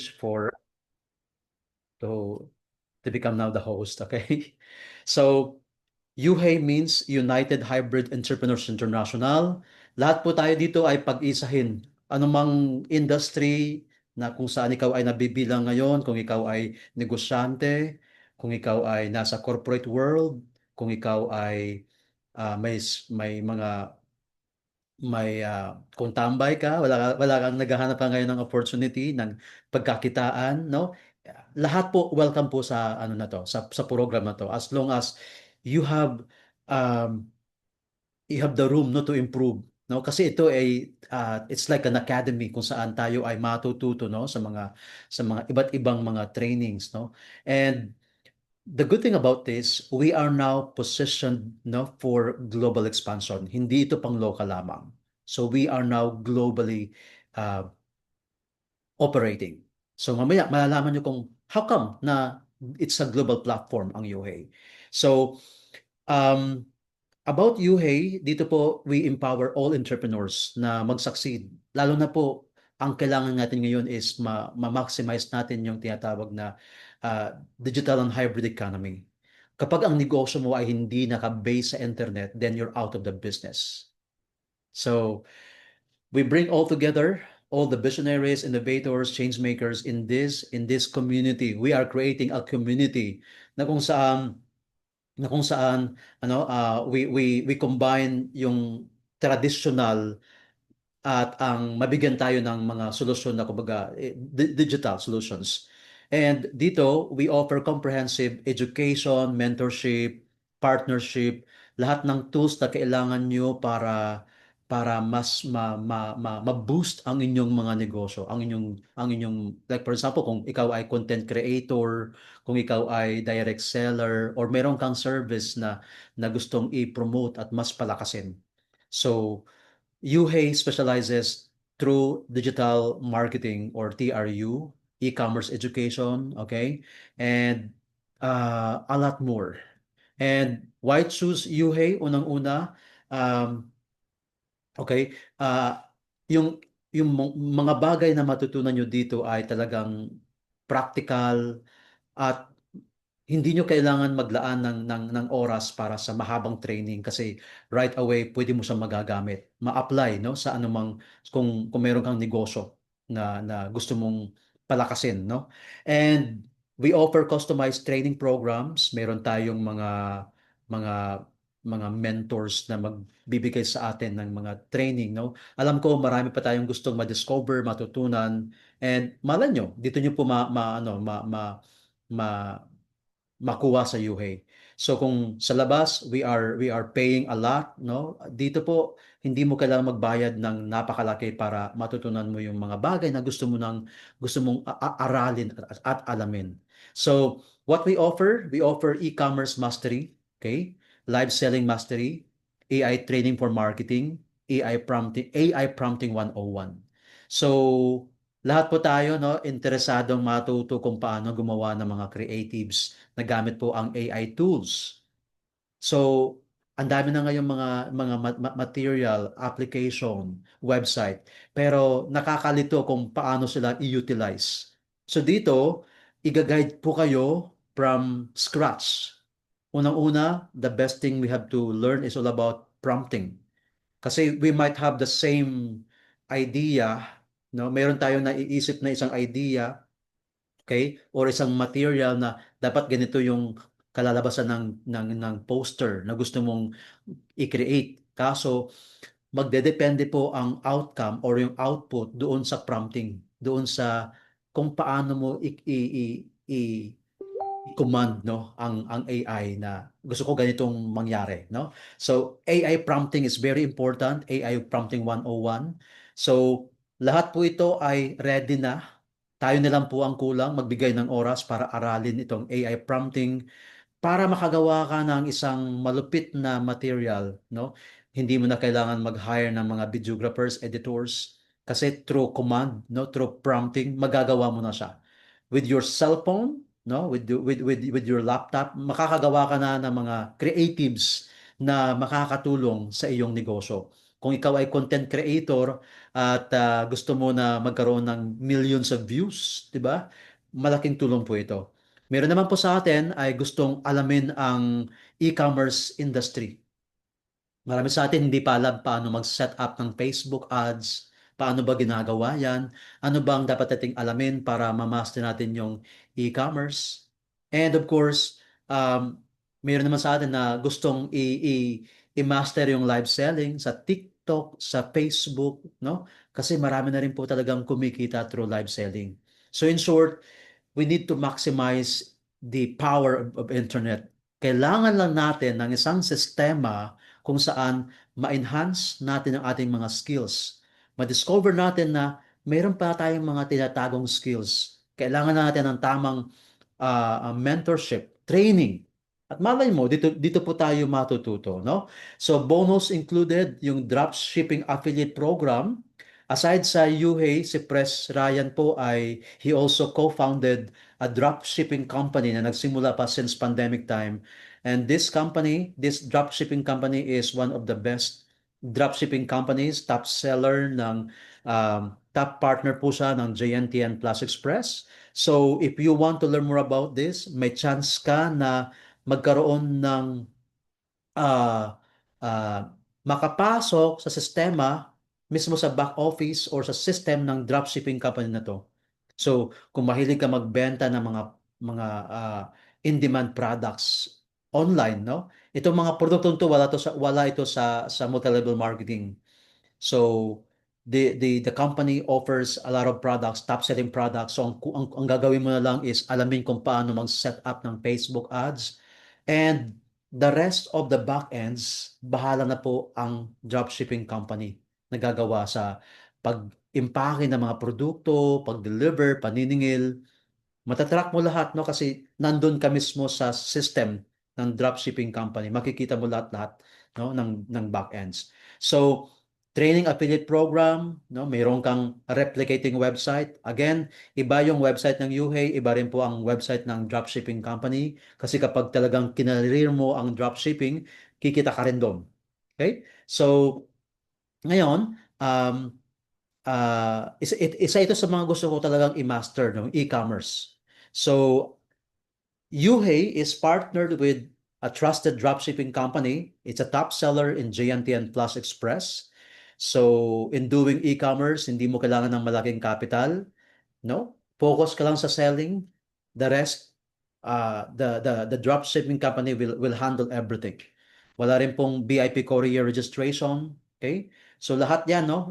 for to to become now the host, okay? So, UHEY means United Hybrid Entrepreneurs International. Lahat po tayo dito ay pag-isahin. Anumang industry na kung saan ikaw ay nabibilang ngayon, kung ikaw ay negosyante, kung ikaw ay nasa corporate world, kung ikaw ay may mga kung tambay ka, wala kang naghahanap ka ngayon ng opportunity ng pagkakitaan, no? Lahat po welcome po sa ano na to, sa program na to as long as you have um, you have the room no to improve, no? Kasi ito ay it's like an academy kung saan tayo ay matututo no sa mga iba't ibang mga trainings, no? And the good thing about this, we are now positioned no for global expansion. Hindi ito pang local lamang. So we are now globally uh, operating. So mamaya malalaman nyo kung how come na it's a global platform ang UHEY. So um, about UHEY, dito po we empower all entrepreneurs na mag-succeed. Lalo na po ang kailangan natin ngayon is ma-maximize natin yung tinatawag na digital and hybrid economy. Kapag ang negosyo mo ay hindi naka-base sa internet, then you're out of the business. So we bring all together all the visionaries, innovators, change makers in this community. We are creating a community na kung saan we combine yung traditional at ang mabigyan tayo ng mga solusyon na kumbaga digital solutions. And dito, we offer comprehensive education, mentorship, partnership, lahat ng tools na kailangan nyo para mas ma-boost ang inyong mga negosyo, ang inyong like for example, kung ikaw ay content creator, kung ikaw ay direct seller or meron kang service na gustong i-promote at mas palakasin. So, UHEY specializes through digital marketing or TRU, e-commerce education, okay, and a lot more. And why choose UHEY? Unang-una, um, okay, yung mga bagay na matutunan nyo dito ay talagang practical at hindi nyo kailangan maglaan ng oras para sa mahabang training kasi right away pwede mo siyang magagamit. Ma-apply no sa anumang kung meron kang negosyo na gusto mong palakasin, no? And we offer customized training programs. Meron tayong mga mga mentors na magbibigay sa atin ng mga training, no? Alam ko marami pa tayong gustong ma-discover, matutunan, and malay nyo, dito nyo po ma makuha sa UHEY. So kung sa labas we are paying a lot, no? Dito po hindi mo kailangang magbayad ng napakalaki para matutunan mo yung mga bagay na gusto mong aralin at alamin. So what we offer e-commerce mastery, okay? Live selling mastery, AI training for marketing, AI prompting 101. So lahat po tayo no interesadong matuto kung paano gumawa ng mga creatives na gamit po ang AI tools. So, ang dami na ngayong mga material, application, website, pero nakakalito kung paano sila i-utilize. So dito, i-guide po kayo from scratch. Unang-una, the best thing we have to learn is all about prompting. Kasi we might have the same idea, no? Meron tayong naiisip na isang idea, okay? Or isang material na dapat ganito yung kalalabasan ng poster na gusto mong i-create. Kaso magdedepende po ang outcome or yung output doon sa prompting, doon sa kung paano mo i-command no ang AI na gusto ko ganitong mangyari, no? So AI prompting is very important, AI prompting 101. So lahat po ito ay ready na. Tayo na lang po ang kulang magbigay ng oras para aralin itong AI prompting para makagawa ka ng isang malupit na material, no? Hindi mo na kailangan mag-hire ng mga videographers, editors, kasi through command, no, through prompting, magagawa mo na siya. With your cellphone, no, with your laptop, makakagawa ka na ng mga creatives na makakatulong sa iyong negosyo. Kung ikaw ay content creator at gusto mo na magkaroon ng millions of views, 'di ba? Malaking tulong po ito. Meron naman po sa atin ay gustong alamin ang e-commerce industry. Marami sa atin hindi pa alam paano mag-set up ng Facebook ads, paano ba ginagawa yan, ano ba ang dapat nating alamin para mamaster natin yung e-commerce. And of course, mayroon naman sa atin na gustong i-master yung live selling sa TikTok, sa Facebook, no? Kasi marami na rin po talagang kumikita through live selling. So in short, we need to maximize the power of internet. Kailangan lang natin ng isang sistema kung saan ma-enhance natin ang ating mga skills. Ma-discover natin na mayroon pa tayong mga tinatagong skills. Kailangan natin ng tamang mentorship, training. At malay mo, dito po tayo matututo, no? So bonus included yung dropshipping affiliate program. Aside sa UHEY, si Pres Ryan po ay he also co-founded a dropshipping company na nagsimula pa since pandemic time. And this company, this dropshipping company is one of the best dropshipping companies, top seller ng top partner po siya ng JNTN Plus Express. So if you want to learn more about this, may chance ka na magkaroon ng ah, ah, makapasok sa sistema mismo sa back office or sa system ng dropshipping company na to. So, kung mahilig ka magbenta ng mga in-demand products online, no? Itong mga produktong to wala ito sa multi-level marketing. So the company offers a lot of products, top selling products. So ang gagawin mo na lang is alamin kung paano mag-set up ng Facebook ads, and the rest of the back ends bahala na po ang dropshipping company na gagawa sa pag-impake ng mga produkto, pag-deliver, paniningil. Matatrack mo lahat, no, kasi nandun ka mismo sa system ng dropshipping company. Makikita mo lahat-lahat, no, ng back ends. So training affiliate program, no, mayroon kang replicating website. Again, iba yung website ng UHEY, iba rin po ang website ng dropshipping company, kasi kapag talagang kinarir mo ang dropshipping, kikita ka rin doon. Okay? So ngayon, isa ito sa mga gusto ko talagang i-master, no, e-commerce. So UHEY is partnered with a trusted dropshipping company. It's a top seller in JNTN Plus Express. So in doing e-commerce, hindi mo kailangan ng malaking capital, no? Focus ka lang sa selling. The rest, the drop shipping company will handle everything. Wala rin pong VIP courier registration. Okay? So lahat yan, no?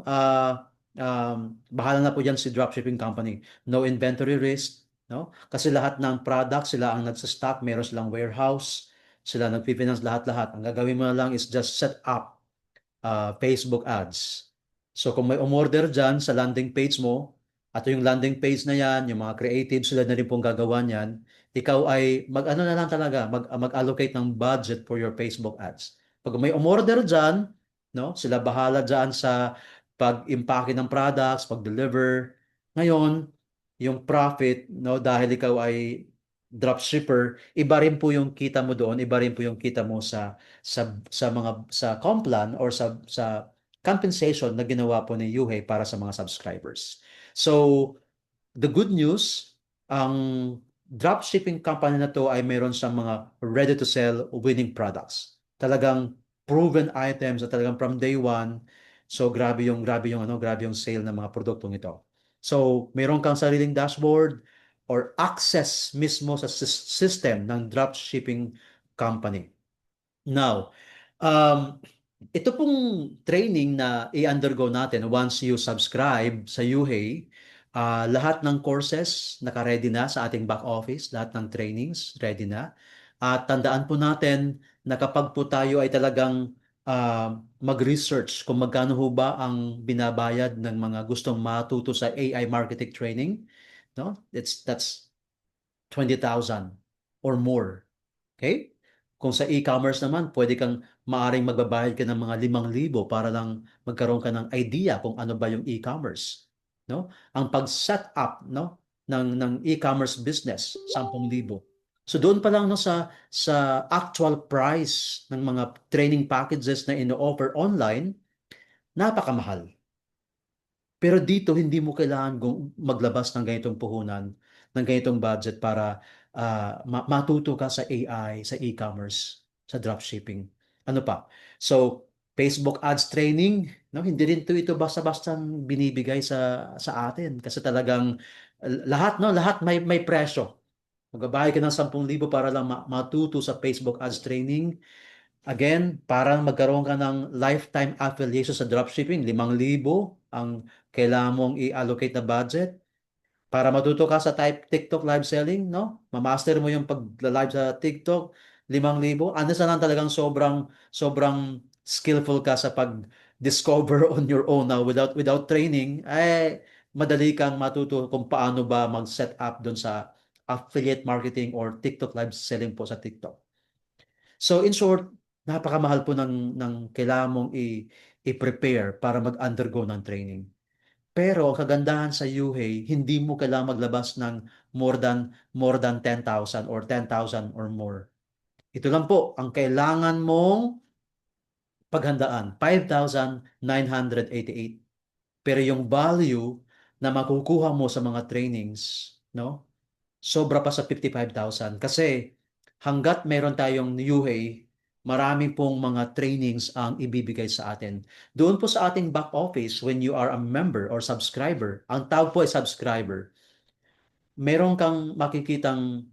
Bahala na po yan si dropshipping company. No inventory risk, no? Kasi lahat ng products, sila ang nagsa-stock, meron silang warehouse, sila nagpi-finance lahat-lahat. Ang gagawin mo na lang is just set up Facebook ads. So kung may umorder dyan sa landing page mo, at yung landing page na yan, yung mga creatives, sila na rin pong gagawa niyan, ikaw ay mag-ano na lang talaga, mag-allocate ng budget for your Facebook ads. Pag may umorder dyan, no, sila bahala dyan sa pag-impake ng products, pag-deliver. Ngayon, yung profit, no, dahil ikaw ay dropshipper, iba rin po yung kita mo doon, iba rin po yung kita mo sa Complan or sa compensation na ginawa po ni Yuhei para sa mga subscribers. So, the good news, ang dropshipping company na to ay mayroon sa mga ready to sell winning products. Talagang proven items na talagang from day one. So, grabe yung sale ng mga produktong ito. So, mayroon kang sariling dashboard or access mismo sa system ng dropshipping company. Now, ito pong training na i-undergo natin once you subscribe sa UHEY, lahat ng courses naka-ready na sa ating back office, lahat ng trainings ready na. At tandaan po natin na kapag po tayo ay talagang mag-research kung magkano ho ba ang binabayad ng mga gustong matuto sa AI marketing training, no? That's 20,000 or more. Okay? Kung sa e-commerce naman, pwede kang maaring magbabayad ka ng mga 5,000 para lang magkaroon ka ng idea kung ano ba yung e-commerce, no? Ang pag-set up, no, ng e-commerce business, 10,000. So doon pa lang, no, sa actual price ng mga training packages na ino-offer online, napakamahal. Pero dito, hindi mo kailangan maglabas ng ganitong puhunan, ng ganitong budget para matuto ka sa AI, sa e-commerce, sa dropshipping. Ano pa? So, Facebook ads training, no? Hindi rin ito basta-basta binibigay sa atin kasi talagang lahat, no? Lahat may presyo. Magbabayad ka ng 10,000 para lang matuto sa Facebook ads training. Again, para magkaroon ka ng lifetime affiliation sa dropshipping, 5,000 ang kailangan mong i-allocate na budget. Para matuto ka sa TikTok live selling, no? Mamaster mo yung pag-live sa TikTok, 5,000. Ano sa lang talagang sobrang skillful ka sa pag-discover on your own now without training, ay madali kang matuto kung paano ba mag-set up doon sa affiliate marketing or TikTok live selling po sa TikTok. So in short, napakamahal po ng kailangan mong i-prepare para mag-undergo ng training. Pero ang kagandahan sa UHEY, hindi mo kailangan maglabas ng more than 10,000 or 10,000 or more. Ito lang po ang kailangan mong paghandaan, 5,988. Pero yung value na makukuha mo sa mga trainings, no? Sobra pa sa 55,000 kasi hanggat meron tayong UHEY, marami pong mga trainings ang ibibigay sa atin. Doon po sa ating back office, when you are a member or subscriber, ang tawag po ay subscriber, meron kang makikitang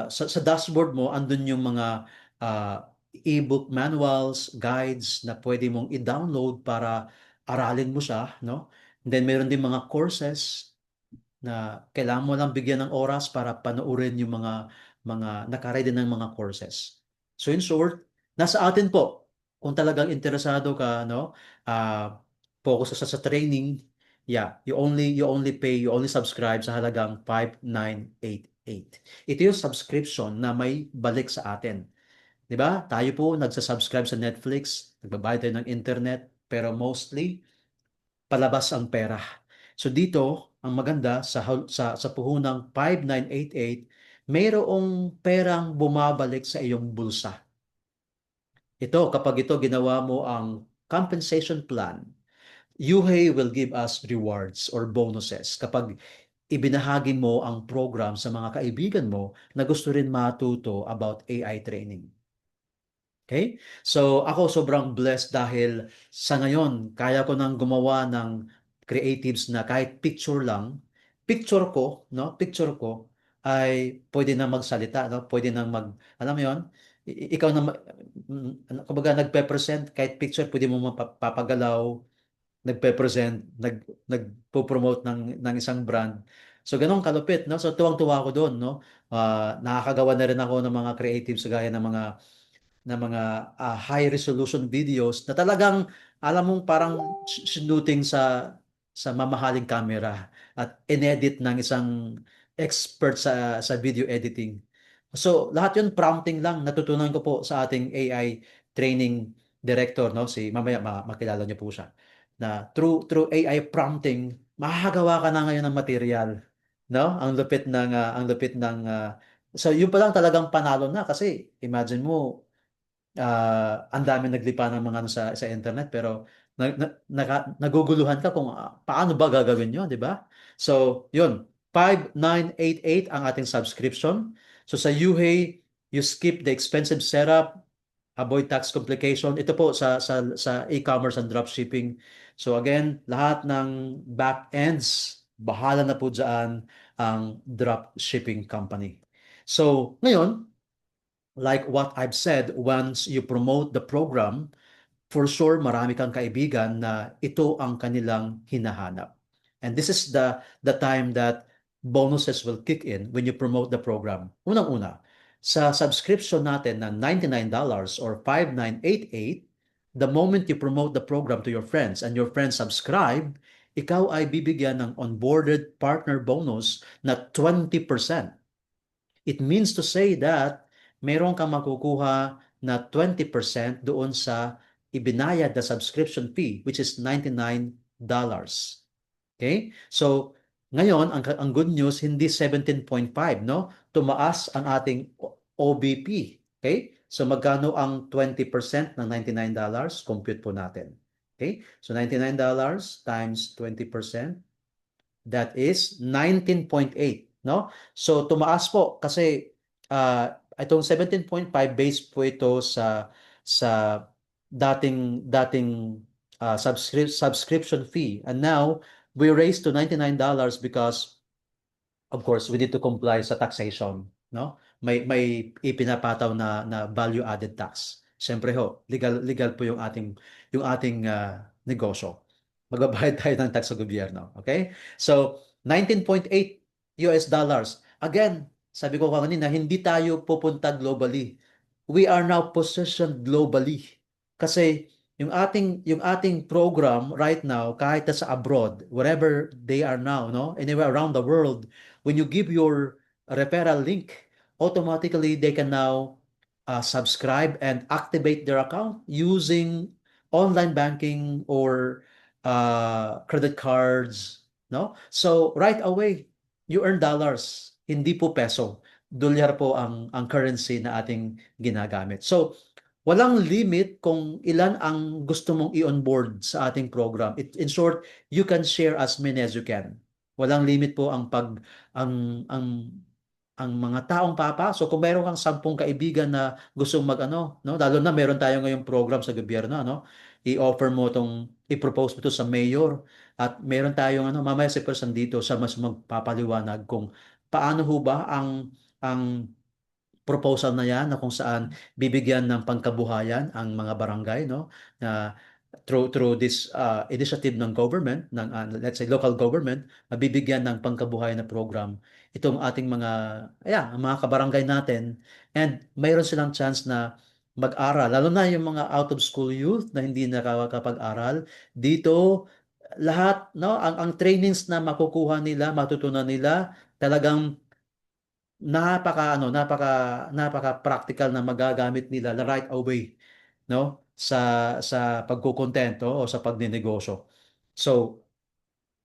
sa dashboard mo, andun yung mga ebook manuals, guides na pwede mong i-download para aralin mo siya, no? And then meron din mga courses na kailangan mo lang bigyan ng oras para panoorin yung mga nakaready ng mga courses. So in short, nasa atin po kung talagang interesado ka, no, focus ka sa training, yeah, you only subscribe sa halagang 5,988. Ito yung subscription na may balik sa atin. 'Di ba? Tayo po nagsa-subscribe sa Netflix, nagbabayad tayo ng internet, pero mostly palabas ang pera. So dito, ang maganda sa puhunang 5,988, mayroong perang bumabalik sa iyong bulsa. Ito, kapag ito ginawa mo ang compensation plan, UHEY will give us rewards or bonuses kapag ibinahagi mo ang program sa mga kaibigan mo na gusto rin matuto about AI training. Okay? So ako sobrang blessed dahil sa ngayon kaya ko nang gumawa ng creatives na kahit picture lang, picture ko, no? Picture ko ay pwede na magsalita, no? Pwede nang alam mo 'yon? Ikaw na kumbaga nagpe-present kahit picture pwede mo mapapagalaw, nagpe-present, nagpo-promote ng isang brand. So ganun kalupit, no? So tuwang-tuwa ako doon, no? Nakakagawa na rin ako ng mga creatives gaya ng mga high resolution videos na talagang alam mong parang shooting sa mamahaling camera at inedit ng isang expert sa video editing. So lahat 'yun prompting lang natutunan ko po sa ating AI training director, no, si mamaya makilala niyo po siya. Na through AI prompting makakagawa ka na ngayon ng material, no? So yun pa lang talagang panalo na kasi imagine mo ang dami naglipa ng mga ano sa internet pero naguguluhan ka kung paano ba gagawin yun, di ba? So, yun. 5,988 ang ating subscription. So, sa UHEY, you skip the expensive setup, avoid tax complication. Ito po sa e-commerce and dropshipping. So, again, lahat ng back ends, bahala na po dyan ang dropshipping company. So, ngayon, like what I've said, once you promote the program, for sure marami kang kaibigan na ito ang kanilang hinahanap. And this is the time that bonuses will kick in when you promote the program. Unang-una, sa subscription natin na $99 or 5,988, the moment you promote the program to your friends and your friends subscribe, ikaw ay bibigyan ng onboarded partner bonus na 20%. It means to say that meron kang makukuha na 20% doon sa ibinayad na subscription fee which is $99. Okay? So, ngayon, ang good news, hindi 17.5, no? Tumaas ang ating OBP. Okay? So, magkano ang 20% ng $99? Compute po natin. Okay? So $99 times 20%, that is 19.8, no? So tumaas po kasi itong 17.5 base po ito sa dating subscription fee. And now we raised to $99 because of course we need to comply sa taxation, no? May ipinapataw na value added tax. Siyempre ho, legal po yung ating negosyo. Magbabayad tayo ng tax sa gobyerno, okay? So 19.8 US dollars. Again, sabi ko kanina, hindi tayo pupunta globally. We are now positioned globally. Kasi yung ating program right now, kahit na sa abroad, wherever they are now, no, anywhere around the world, when you give your referral link, automatically they can now subscribe and activate their account using online banking or credit cards, no? So right away, you earn dollars, hindi po peso. Dolyar po ang currency na ating ginagamit. So walang limit kung ilan ang gusto mong i-onboard sa ating program. In short, you can share as many as you can. Walang limit po ang mga taong papasok. Kung meron kang 10 kaibigan na gustong mag-ano, no, lalo na meron tayo ngayong program sa gobyerno, no, i-propose mo to sa mayor, at meron tayong mamaya si person dito sa mas magpapaliwanag kung paano ho ba ang proposal na yan, na kung saan bibigyan ng pangkabuhayan ang mga barangay, no, na through this initiative ng government, ng let's say local government, mabibigyan ng pangkabuhayan na program itong ating ang mga kabarangay natin, and mayroon silang chance na mag-aral, lalo na yung mga out of school youth na hindi nakakapag-aral dito. Lahat, no, ang trainings na makukuha nila, matutunan nila, talagang napaka practical na magagamit nila na right away, no, sa pagkukontento o sa pagninegosyo. So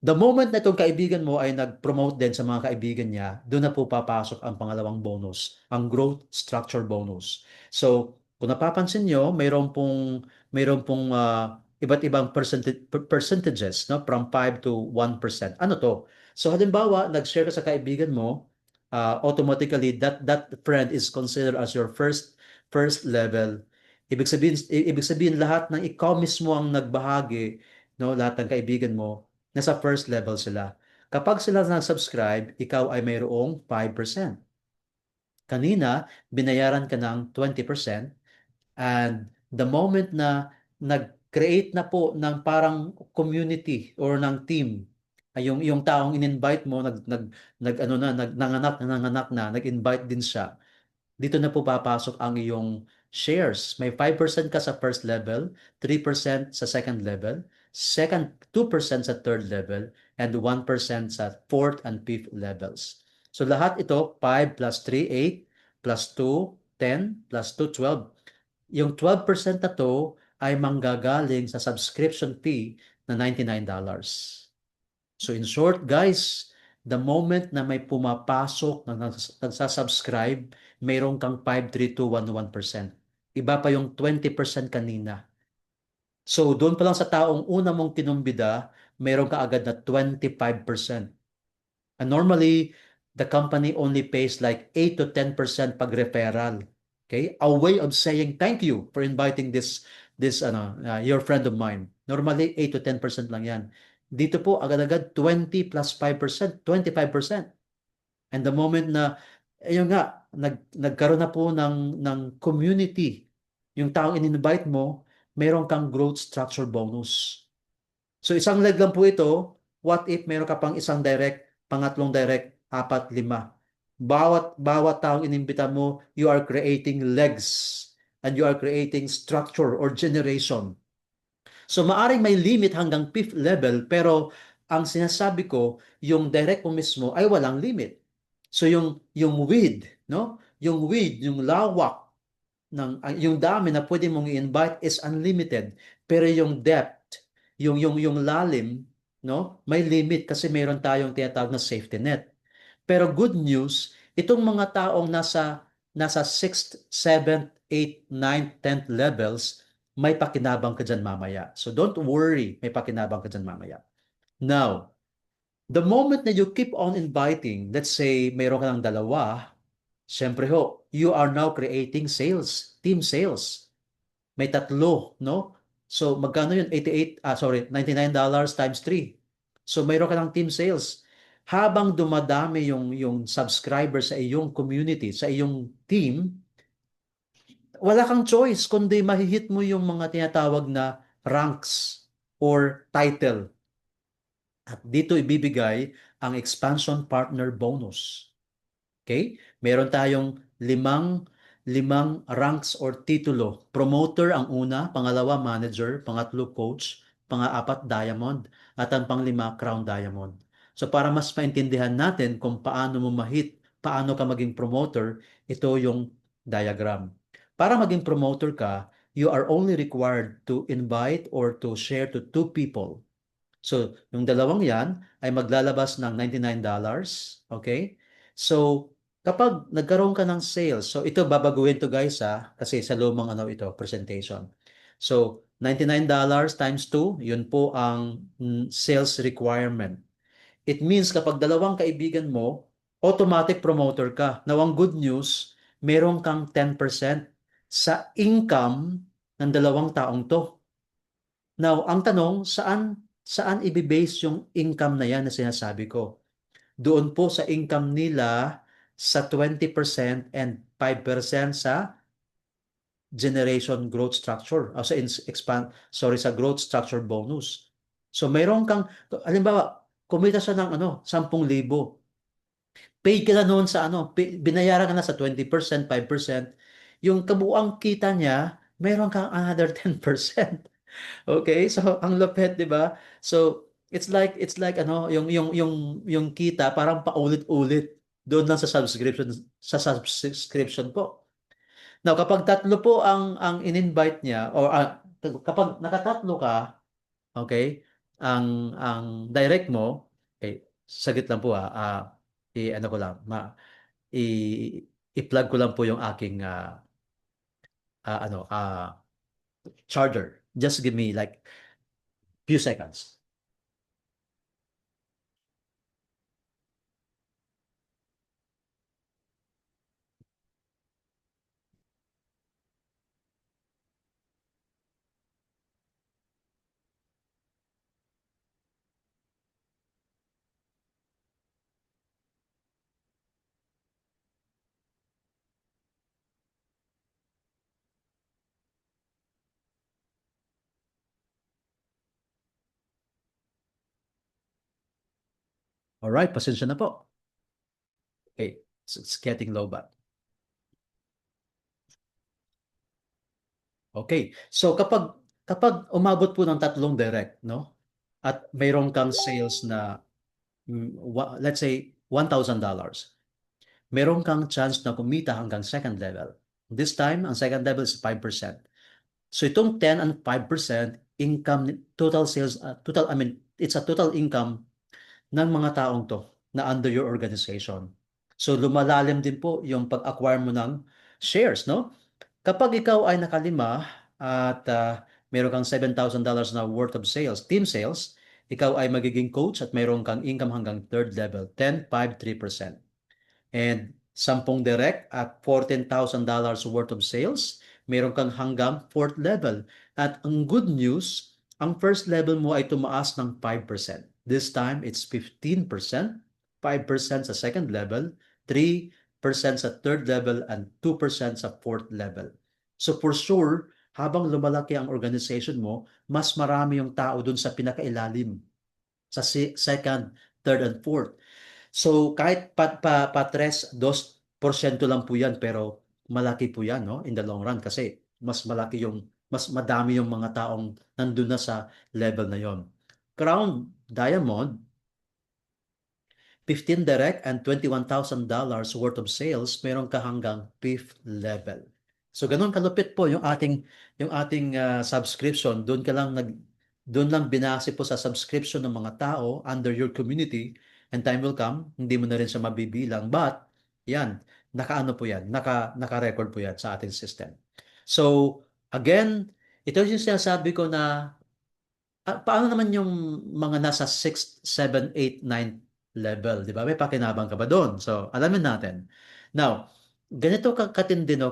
the moment na itong kaibigan mo ay nag-promote din sa mga kaibigan niya, doon na po papasok ang pangalawang bonus, ang growth structure bonus. So, kung napapansin nyo, mayroon pong iba't ibang percentages, no, from 5 to 1%. Ano to? So, halimbawa, nag-share ka sa kaibigan mo, automatically that friend is considered as your first level. Ibig sabihin lahat ng ikaw mismo ang nagbahagi, no, lahat ng kaibigan mo nasa first level sila. Kapag sila nag-subscribe, ikaw ay mayroong 5%. Kanina, binayaran ka ng 20%, and the moment na nag-create na po ng parang community or ng team, ay yung taong in-invite mo nanganak na, nag-invite din siya. Dito na po papasok ang iyong shares. May 5% ka sa first level, 3% sa second level, 2% sa third level, and 1% sa fourth and fifth levels. So lahat ito, 5 plus 3, 8, plus 2, 10, plus 2, 12. Yung 12% na to ay manggagaling sa subscription fee na $99. So in short, guys, the moment na may pumapasok na nagsasubscribe, mayroon kang 53211%. Iba pa yung 20% kanina. So doon pa lang sa taong una mong kinumbida, mayroon ka agad na 25%. And normally, the company only pays like 8 to 10% pag referral. Okay? A way of saying thank you for inviting your friend of mine. Normally, 8 to 10% lang yan. Dito po, agad-agad 20 plus 5%, 25%. And the moment na, ayun nga, nagkaroon na po ng community, yung taong in-invite mo, mayroon kang growth structure bonus. So isang leg lang po ito. What if meron ka pang isang direct, pangatlong direct, apat, lima. Bawat taong inimbita mo, you are creating legs and you are creating structure or generation. So maaring may limit hanggang fifth level, pero ang sinasabi ko, yung direct mo mismo ay walang limit. So yung width, no? Yung lawak yung dami na pwede mong i-invite is unlimited. Pero yung depth, yung lalim, no? May limit kasi meron tayong tinatawag na safety net. Pero good news, itong mga taong nasa 6th, 7th, 8th, 9th, 10th levels, may pakinabang ka dyan mamaya. So don't worry, may pakinabang ka dyan mamaya. Now, the moment na you keep on inviting, let's say mayroon ka ng dalawa, syempre ho, you are now creating sales, team sales. May tatlo, no? So magkano yun? 99 dollars times 3. So mayroon ka ng team sales. Habang dumadami yung subscriber sa iyong community, sa iyong team, wala kang choice kundi mahihit mo yung mga tinatawag na ranks or title. At dito ibibigay ang expansion partner bonus. Okay? Meron tayong limang ranks or titulo. Promoter ang una, pangalawa manager, pangatlo coach, pang-apat diamond, at ang panglima crown diamond. So para mas maintindihan natin kung paano mo mahit, paano ka maging promoter, ito yung diagram. Para maging promoter ka, you are only required to invite or to share to two people. So, yung dalawang yan ay maglalabas ng $99. Okay? So, kapag nagkaroon ka ng sales, so ito babaguhin to guys ha, kasi sa lumang ano ito, presentation. So, $99 times 2, yun po ang sales requirement. It means kapag dalawang kaibigan mo, automatic promoter ka. Now, ang good news, meron kang 10% sa income ng dalawang taong to. Now, ang tanong, saan ibibase yung income na yan na sinasabi ko? Doon po sa income nila sa 20% and 5% sa generation growth structure o sa sa growth structure bonus. So mayroon kang halimbawa, kumita siya ng 10,000. Paid ka na noon sa binayaran ka na sa 20%, 5%. Yung kabuuang kita niya, meron kang another 10%. Okay? So ang lupit, 'di ba? So it's like yung kita parang paulit-ulit doon lang sa subscription po. Now, kapag tatlo po ang in-invite niya or kapag nakatatlo ka, okay? Ang direct mo, okay, saglit lang po i-ano ko lang, i i-plug ko lang po yung aking ah, ano ah charger. Just give me like few seconds. All right, pasensya na po. Okay, it's getting low ba? Okay. So kapag umabot po ng tatlong direct, no? At mayroon kang sales na let's say $1,000. Meron kang chance na kumita hanggang second level. This time, ang second level is 5%. So itong 10 and 5% income, total sales, it's a total income ng mga taong to na under your organization. So lumalalim din po yung pag-acquire mo ng shares, no? Kapag ikaw ay nakalima at meron kang $7,000 na worth of sales, team sales, ikaw ay magiging coach at meron kang income hanggang third level, 10, 5, 3%. And 10 direct at $14,000 worth of sales, meron kang hanggang fourth level. At ang good news, ang first level mo ay tumaas ng 5%. This time, it's 15%, 5% sa second level, 3% sa third level, and 2% sa fourth level. So for sure, habang lumalaki ang organization mo, mas marami yung tao dun sa pinakailalim, sa second, third, and fourth. So kahit pa 3, 2% lang po yan pero malaki po yan, no, in the long run kasi mas madami yung mga taong nandun na sa level na yon. Crown Diamond, 15 direct and $21,000 worth of sales, meron ka hanggang fifth level. So ganun kalupit po yung ating subscription. Doon lang binase po sa subscription ng mga tao under your community, and time will come, hindi mo na rin siya mabibilang. But yan, naka-ano po yan, naka-record po yan sa ating system. So again, Ito yung sinasabi ko na paano naman yung mga nasa 6, 7, 8, 9 level, di ba? May pakinabang ka ba doon? So, alamin natin. Now, ganito katindi, no?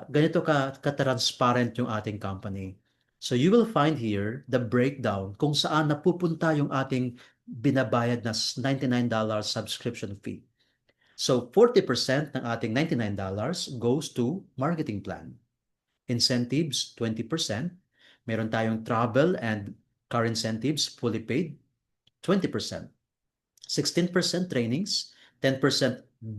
Ganito ka-transparent yung ating company. So, you will find here the breakdown kung saan napupunta yung ating binabayad na $99 subscription fee. So, 40% ng ating $99 goes to marketing plan. Incentives, 20%. Meron tayong travel and car incentives, fully paid, 20%. 16% trainings, 10%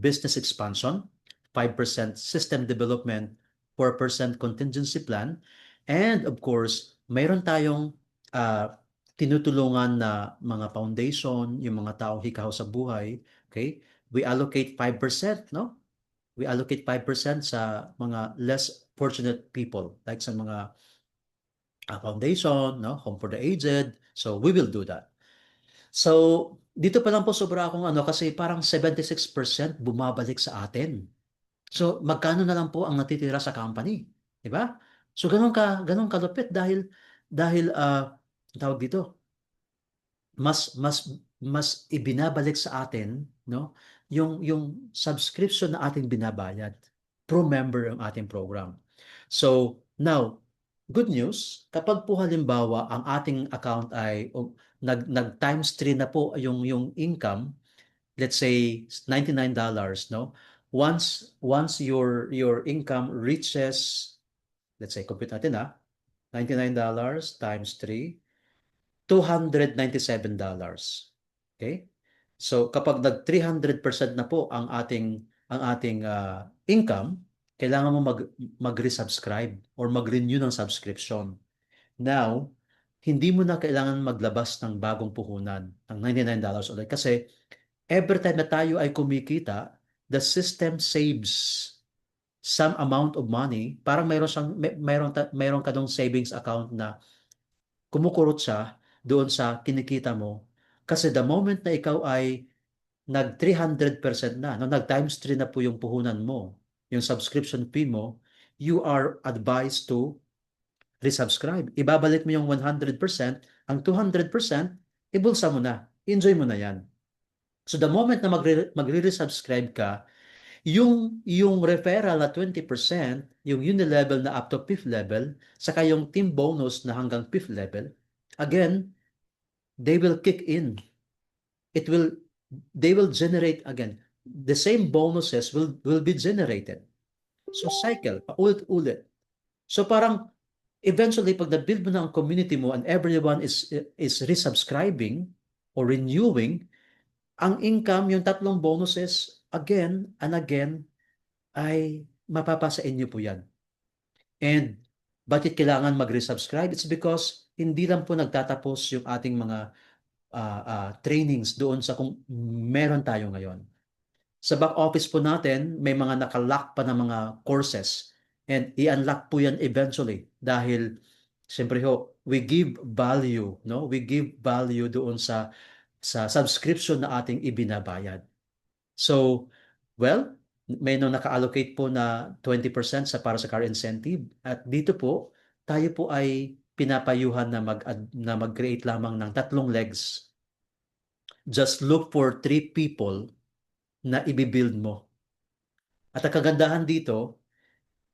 business expansion, 5% system development, 4% contingency plan, and of course, mayroon tayong uh, tinutulungan na mga foundation, yung mga taong hikaw sa buhay, okay? We allocate 5%, no? We allocate 5% sa mga less fortunate people, like sa mga foundation, no? Home for the aged. So we will do that. So dito pa lang po sobra akong ano kasi parang 76% bumabalik sa atin. So magkano na lang po ang natitira sa company, 'di ba? So ganun kalupit dahil tawag dito, mas mas mas ibinabalik sa atin, no, yung subscription na ating binabayad pro member ang ating program. So now, good news, kapag po halimbawa ang ating account ay nag times 3 na po yung income, let's say $99, no, once your income reaches, let's say compute natin, $99 times 3, $297. Okay? So kapag nag 300% na po ang ating income, kailangan mo mag-resubscribe or mag-renew ng subscription. Now, hindi mo na kailangan maglabas ng bagong puhunan ng $99 ulit kasi every time na tayo ay kumikita, the system saves some amount of money. Parang mayroon ka dong savings account na kumukurot siya doon sa kinikita mo. Kasi the moment na ikaw ay nag 300% na, no, nag times 3 na po yung puhunan mo, yung subscription fee mo, you are advised to resubscribe. Ibabalik mo yung 100%, ang 200%, ibulsa mo na. Enjoy mo na yan. So the moment na magre-resubscribe ka, yung referral na 20%, yung unilevel na up to 5th level, saka yung team bonus na hanggang 5th level, again, they will kick in. It will, they will generate again. The same bonuses will be generated. So cycle, paulit-ulit. So parang eventually pag na-build mo na ang community mo and everyone is resubscribing or renewing, ang income, yung tatlong bonuses, again and again, ay mapapasa inyo po yan. And bakit kailangan mag-resubscribe? It's because hindi lang po nagtatapos yung ating mga trainings doon sa kung meron tayo ngayon. Sa back office po natin, may mga nakalock pa na mga courses and i-unlock po yan eventually dahil siyempre ho, we give value, no? We give value doon sa subscription na ating ibinabayad. So, well, may no naka-allocate po na 20% para sa car incentive at dito po tayo po ay pinapayuhan na mag-create lamang ng tatlong legs. Just look for 3 people na ibibuild mo. At ang kagandahan dito,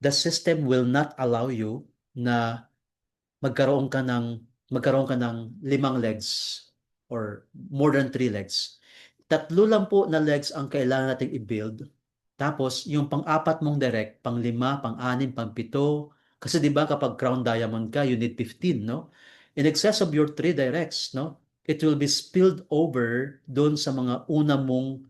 the system will not allow you na magkaroon ka ng magkaroon ka ng 5 legs or more than 3 legs. Tatlo lang po na legs ang kailangan nating i-build. Tapos, yung pang-apat mong direct, pang-5, pang-6, pang-7, kasi di ba kapag crown diamond ka, you need 15, no? In excess of your 3 directs, no? It will be spilled over doon sa mga una mong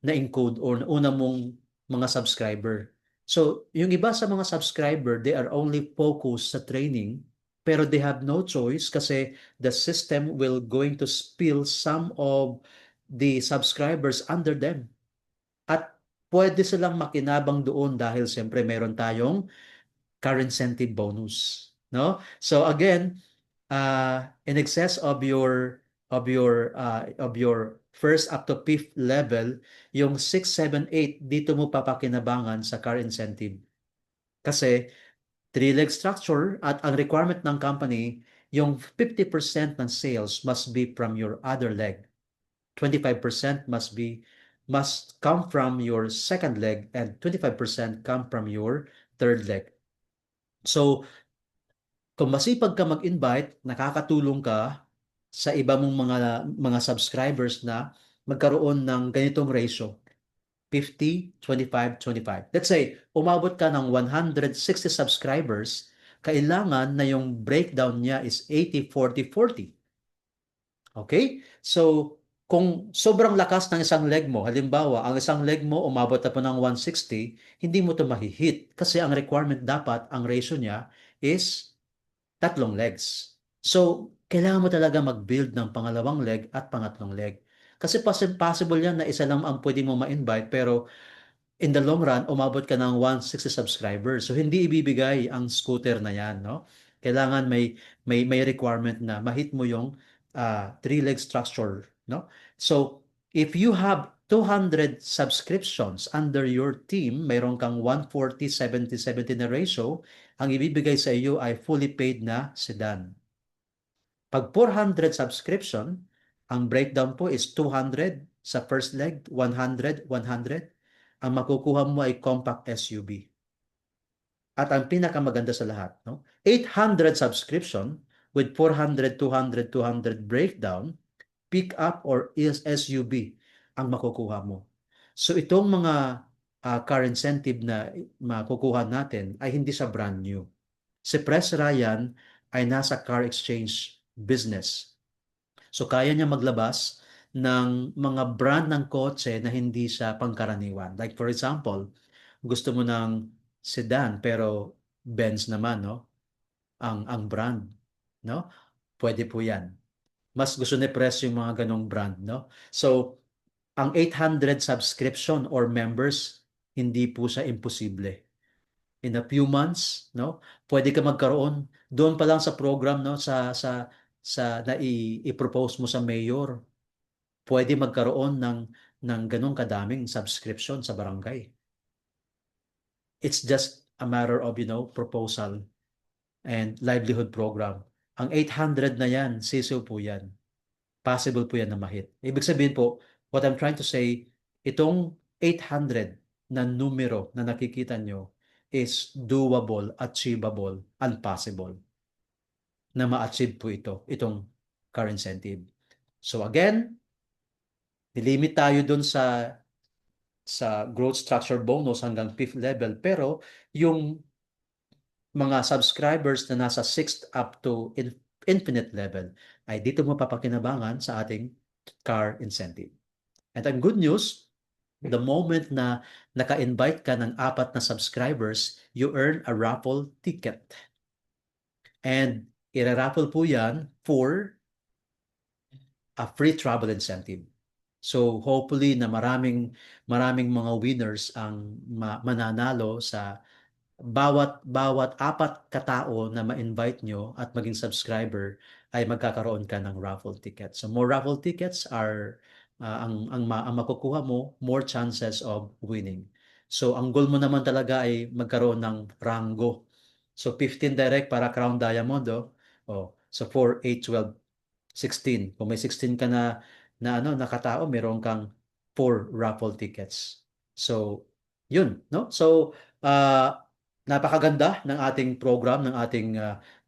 na-encode or una mong mga subscriber. So, yung iba sa mga subscriber, they are only focused sa training, pero they have no choice kasi the system will going to spill some of the subscribers under them. At pwede silang makinabang doon dahil siyempre meron tayong car incentive bonus, no? So again, in excess of your first up to 5th level, yung 6, 7, 8 dito mo papakinabangan sa car incentive. Kasi Three-leg structure at ang requirement ng company, yung 50% ng sales must be from your other leg. 25% must come from your second leg and 25% come from your third leg. So, kung masipag ka mag-invite, nakakatulong ka sa iba mong mga subscribers na magkaroon ng ganitong ratio. 50, 25, 25. Let's say, umabot ka ng 160 subscribers, kailangan na yung breakdown niya is 80, 40, 40. Okay? So, kung sobrang lakas ng isang leg mo, halimbawa, ang isang leg mo umabot na po ng 160, hindi mo to mahihit kasi ang requirement dapat, ang ratio niya is tatlong legs. So, kailangan mo talaga mag-build ng pangalawang leg at pangatlong leg. Kasi possible yan na isa lang ang pwede mo ma-invite pero in the long run, umabot ka ng 160 subscribers. So, hindi ibibigay ang scooter na yan, no? Kailangan may requirement na mahit mo yung three-leg structure, no? So, if you have 200 subscriptions under your team, mayroon kang 140, 70, 70 na ratio, ang ibibigay sa iyo ay fully paid na sedan. Pag 400 subscription, ang breakdown po is 200 sa first leg, 100, 100. Ang makukuha mo ay compact SUV. At ang pinakamaganda sa lahat, no? 800 subscription with 400, 200, 200 breakdown, pick up or SUV ang makukuha mo. So itong mga car incentive na makukuha natin ay hindi sa brand new. Si Pres Ryan ay nasa car exchange business. So kaya niya maglabas ng mga brand ng kotse na hindi sa pangkaraniwan. Like for example, gusto mo ng sedan pero Benz naman, no? Ang brand, no? Pwede po 'yan. Mas gusto ni Pres yung mga ganong brand, no? So, ang 800 subscription or members, hindi po siya imposible. In a few months, no? Pwede ka magkaroon doon pa lang sa program, no, sa na i-propose mo sa mayor. Pwede magkaroon ng ganong kadaming subscription sa barangay. It's just a matter of, proposal and livelihood program. Ang 800 na yan, sisiw po yan. Possible po yan na mahit. Ibig sabihin po, what I'm trying to say, itong 800 na numero na nakikita nyo is doable, achievable, and possible na ma-achieve po itong car incentive. So again, nilimit tayo dun sa growth structure bonus hanggang 5th level, pero yung mga subscribers na nasa 6th up to infinite level ay dito mo papakinabangan sa ating car incentive. And ang good news, the moment na naka-invite ka ng 4 na subscribers, you earn a raffle ticket. And ira-raffle po yan for a free travel incentive. So hopefully na maraming mga winners ang mananalo sa bawat 4 katao na ma-invite nyo at maging subscriber ay magkakaroon ka ng raffle ticket. So more raffle tickets are ang makukuha mo, more chances of winning. So ang goal mo naman talaga ay magkaroon ng rango. So 15 direct para Crown Diamond, oh. Oh, so 4, 8, 12, 16. Kung may 16 ka na nakatao, meron kang 4 raffle tickets. So, yun, no? So, napakaganda ng ating program, ng ating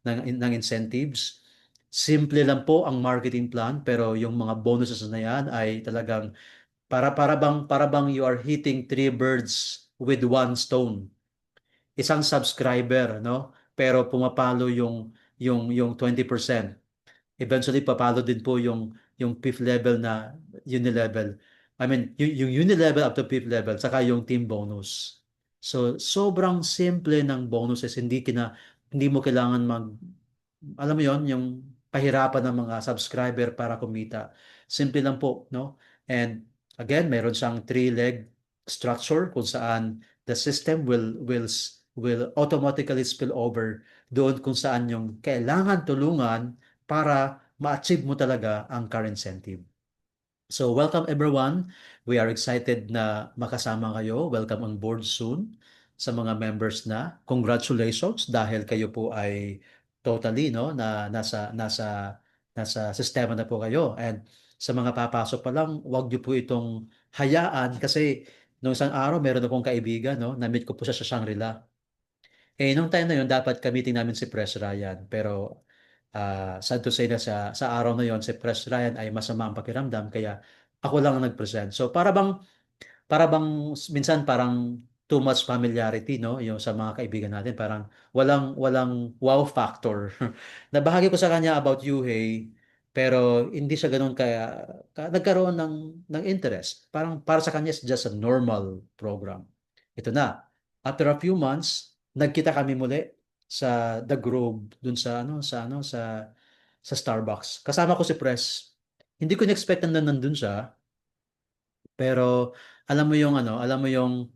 ng incentives. Simple lang po ang marketing plan, pero yung mga bonuses na yan ay talagang para bang you are hitting 3 birds with 1 stone. Isang subscriber, no? Pero pumapalo yung 20%. Eventually papalo din po yung fifth level na unilevel. I mean, yung unilevel up to fifth level, saka yung team bonus. So, sobrang simple ng bonuses. Hindi mo kailangan alam mo yon, yung pahirapan ng mga subscriber para kumita. Simple lang po, no? And again, meron siyang three-leg structure kung saan the system will automatically spill over doon kung saan yung kailangan tulungan para ma-achieve mo talaga ang car incentive. So welcome everyone. We are excited na makasama kayo. Welcome on board soon. sa mga members na congratulations dahil kayo po ay totally no na nasa sistema na po kayo. And sa mga papasok pa lang, wag niyo po itong hayaan kasi nung isang araw meron akong kaibigan no, na-meet ko po siya sa Shangri-La. Eh, nung time na yun, dapat kamitin namin si Pres Ryan. Pero, sad to say na sa araw na yon si Pres Ryan ay masama ang pakiramdam. Kaya ako lang ang nag-present. So, para bang minsan parang too much familiarity, no? Yung sa mga kaibigan natin. Parang walang wow factor. Nabahagi ko sa kanya about Yuhei, pero hindi siya ganun nagkaroon ng interest. Parang para sa kanya, it's just a normal program. Ito na. After a few months, nagkita kami muli sa The Grove dun sa Starbucks. Kasama ko si Pres. Hindi ko na-expect na nandun siya, pero alam mo yung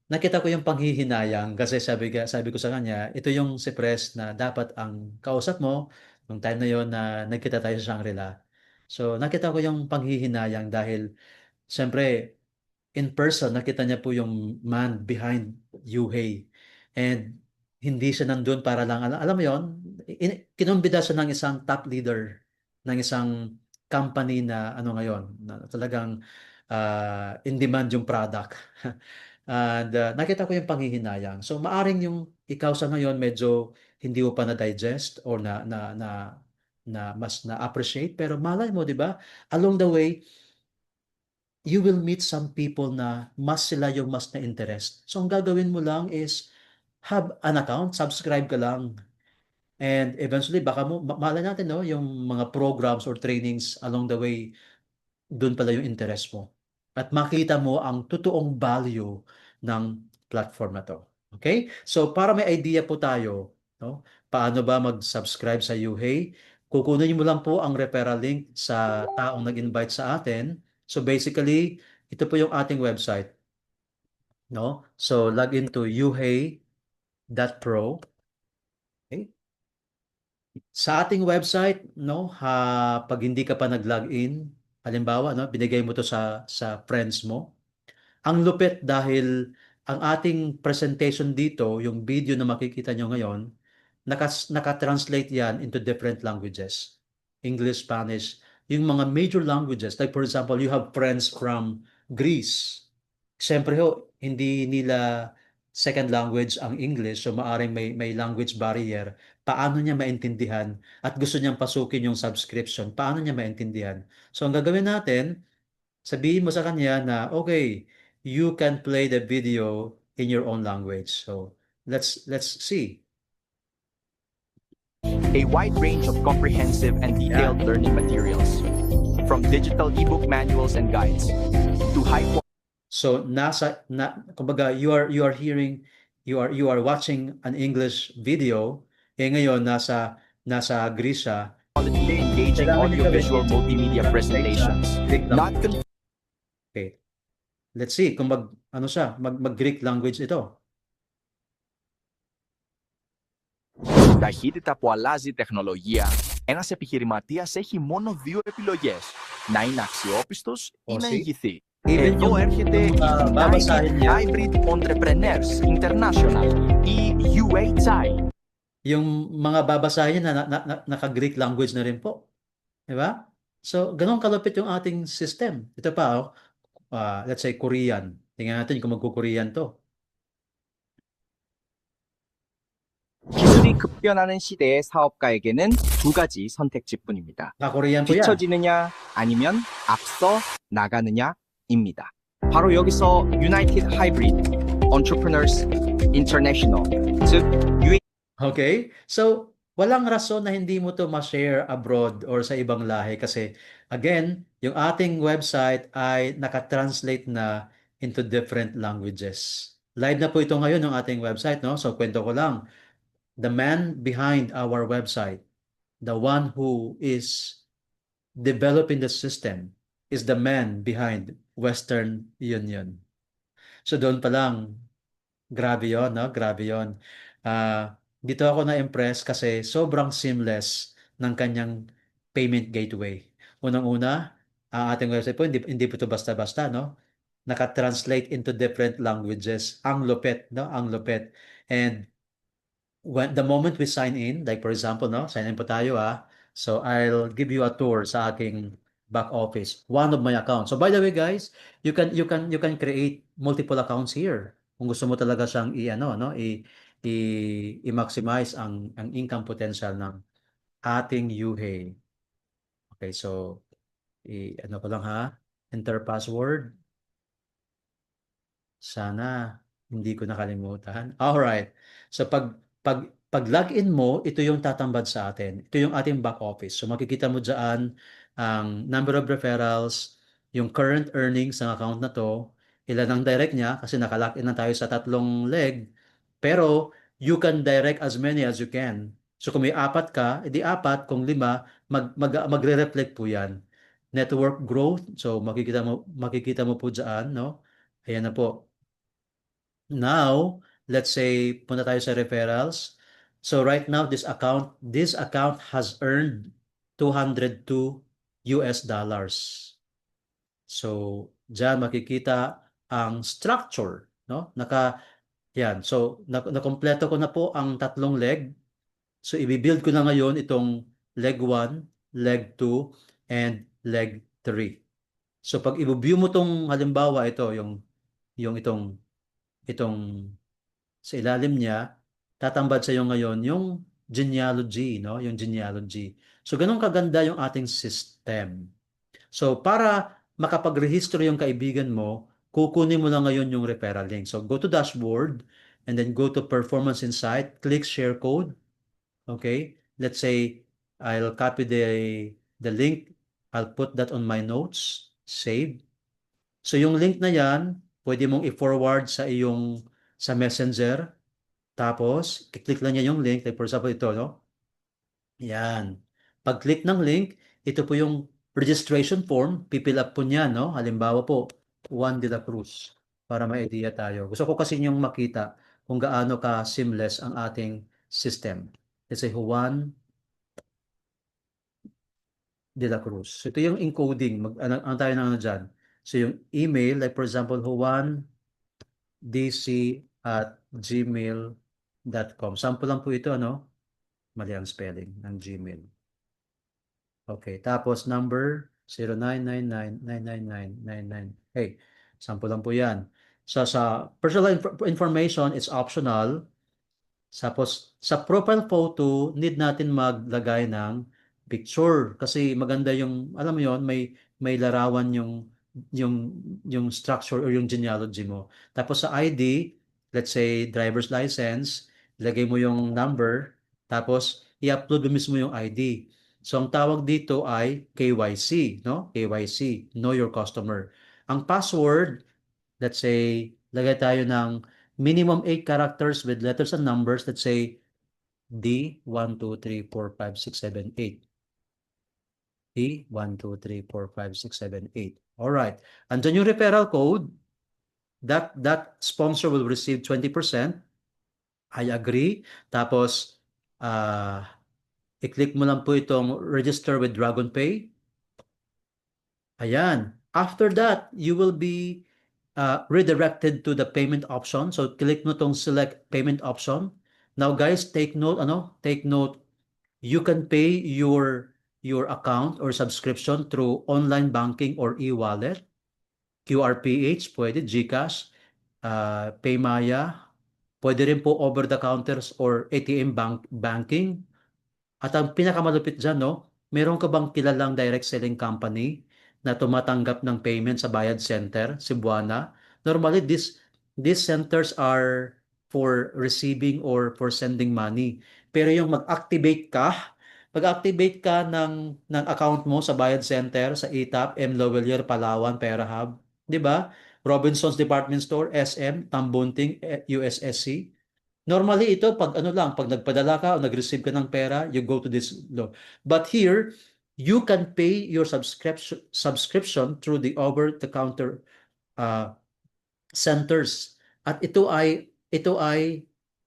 nakita ko yung panghihinayang kasi sabi ko sa kanya, ito yung si Pres na dapat ang kausap mo nung time na yon na nagkita tayo sa Shangri-La. So nakita ko yung panghihinayang dahil siyempre in person, nakita niya po yung man behind Yuhei. And hindi siya nandun para lang, alam mo yon, kinumbida siya ng isang top leader ng isang company na ano ngayon, na talagang in demand yung product. And nakita ko yung panghihinayang. So maaring yung ikaw sa ngayon medyo hindi mo pa na-digest or na mas na-appreciate pero malay mo, 'di ba? Along the way, you will meet some people na mas sila yung mas na interest. So, ang gagawin mo lang is have an account, subscribe ka lang. And eventually, baka mo, malay natin, no, yung mga programs or trainings along the way, doon pala yung interest mo. At makita mo ang totoong value ng platform na to. Okay? So, para may idea po tayo, no, paano ba mag-subscribe sa UHey? Kukunin mo lang po ang referral link sa taong nag-invite sa atin. So, basically, ito po yung ating website, no? So, log into uhey.pro. Okay? Sa ating website, no, pag hindi ka pa nag-login, halimbawa, no, binigay mo to sa friends mo. Ang lupit dahil ang ating presentation dito, yung video na makikita nyo ngayon, naka-translate yan into different languages. English, Spanish, yung mga major languages. Like for example, you have friends from Greece. Siyempre ho, hindi nila second language ang English, so maaring may language barrier. Paano niya maintindihan at gusto niyang pasukin yung subscription? Paano niya maintindihan? So ang gagawin natin, sabihin mo sa kanya na, okay, you can play the video in your own language. So let's see. A wide range of comprehensive and detailed learning materials, from digital ebook manuals and guides to high So kumbaga you are hearing you are watching an English video ngayon nasa Greece siya. quality engaging audiovisual multimedia presentations. Not Okay. Let's see kung mag-Greek language ito. ταχύτητα που αλλάζει η τεχνολογία, ένας επιχειρηματίας έχει μόνο δύο επιλογές. Να είναι αξιόπιστος ή να ηγηθεί. Εδώ έρχεται η United Hybrid Entrepreneurs International, η UHI. Yung mga babasahin niya naka-Greek language na rin po. Di ba? So, ganun kalupit yung ating system. Ito pa, let's say Korean. Tingnan natin kung magko-Korean to. 기술이 급변하는 시대의 사업가에게는 두 가지 선택지뿐입니다. Korean po yan. 뒤처지느냐 아니면 앞서 나가느냐입니다. 바로 여기서 United Hybrid Entrepreneurs International, 즉 Okay? So, walang rason na hindi mo to ma-share abroad or sa ibang lahi kasi again, yung ating website ay naka-translate na into different languages. Live na po ito ngayon ng ating website, no? So, kwento ko lang. The man behind our website, the one who is developing the system, is the man behind Western Union. So, doon pa lang, grabe yon, no? Grabe yon. Dito ako na-impress kasi sobrang seamless ng kanyang payment gateway. Unang-una, ang ating website po, hindi po ito basta-basta, no? naka-translate into different languages. Ang lupit, no? Ang lupit. And when the moment we sign in, like for example, no, sign in po tayo ah. So I'll give you a tour sa aking back office, one of my accounts. So by the way, guys, you can create multiple accounts here. Kung gusto mo talaga siyang i-ano, no, i-maximize ang income potential ng ating UHEY. Okay, so ano ko lang ha, enter password. Sana hindi ko nakalimutan. Alright. So pag login mo, ito yung tatambad sa atin. Ito yung ating back office. So makikita mo diyan ang number of referrals, yung current earnings ng account na to, ilan ang direct niya kasi naka-lock in na tayo sa tatlong leg. Pero you can direct as many as you can. So kung may apat ka, edi apat, kung lima, magre-reflect po 'yan. Network growth, so makikita mo po diyan, no? Ayan na po. Now, let's say punta tayo sa referrals. So right now this account has earned 202 US dollars. So diyan makikita ang structure, no? Yan. So nakompleto ko na po ang tatlong leg. So i-build ko na ngayon itong leg 1, leg 2, and leg 3. So pag i-view mo tong halimbawa ito yung itong sa ilalim niya, tatambad sa iyo ngayon yung genealogy, no? Yung genealogy. So, ganun kaganda yung ating system. So, para makapag-register yung kaibigan mo, kukunin mo lang ngayon yung referral link. So, go to dashboard and then go to performance insight, click share code. Okay? Let's say I'll copy the link. I'll put that on my notes, save. So, yung link na yan, pwede mong i-forward sa Messenger. Tapos, kiklik lang niya yung link. Like for example, ito, no? Yan. Pag-click ng link, ito po yung registration form. Pipil up po niya, no? Halimbawa po, Juan de la Cruz. Para may idea tayo. Gusto ko kasi yung makita kung gaano ka seamless ang ating system. Let's say Juan de la Cruz. So, ito yung encoding. Ano tayo na ano dyan? So, yung email, like for example, juandc@gmail.com. Sample lang po ito, ano? Mali ang spelling ng Gmail. Okay, tapos number 0999999999. Hey, sample lang po yan. So sa personal information, it's optional. Tapos sa profile photo, need natin maglagay ng picture kasi maganda yung, alam mo yon, may larawan yung yung structure or yung genealogy mo. Tapos sa ID, let's say driver's license, ilagay mo yung number, tapos i-upload mo mismo yung ID. So ang tawag dito ay KYC, no? KYC, know your customer. Ang password, let's say lagay tayo ng minimum 8 characters with letters and numbers. Let's say D, 1, 2, 3, 4, 5, 6, 7, 8. D, 1, 2, 3, 4, 5, 6, 7, 8. Alright. Andyan yung referral code. That sponsor will receive 20%. I agree. Tapos, i-click mo lang po itong register with DragonPay. Ayan. After that, you will be redirected to the payment option. So click mo tong select payment option. Now guys, take note, take note. You can pay your account or subscription through online banking or e-wallet, QRPH, pwede, GCash, Paymaya, pwede rin po over the counters or ATM banking. At ang pinakamalupit dyan, no, meron ka bang kilalang direct selling company na tumatanggap ng payment sa bayad center, Cebuana? Normally, these centers are for receiving or for sending money. Pero yung mag-activate ka ng account mo sa bayad center, sa ETAP, M. Lowellier, Palawan, Pera Hub, di ba? Robinson's Department Store, SM, Tambunting, USSC. Normally ito pag ano lang, pag nagpadala ka o nag-receive ka ng pera, you go to this law. But here, you can pay your subscription through the over-the-counter centers. At ito ay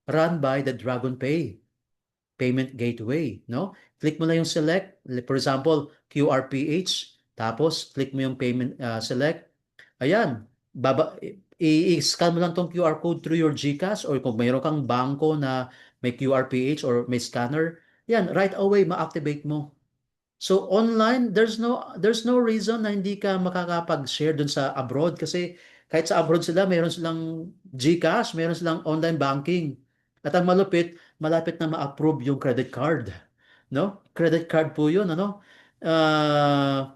run by the DragonPay payment gateway, no? Click mo na yung select, for example, QRPH, tapos click mo yung payment select. Ayan, baba, i-scan mo lang tong QR code through your GCash or kung mayroon kang bangko na may QRPH or may scanner, yan, right away ma-activate mo. So online, there's no reason na hindi ka makakapag-share dun sa abroad kasi kahit sa abroad sila, mayroon silang GCash, mayroon silang online banking. At ang malupit, malapit na ma-approve yung credit card, no? Credit card po 'yun, ano? Ah,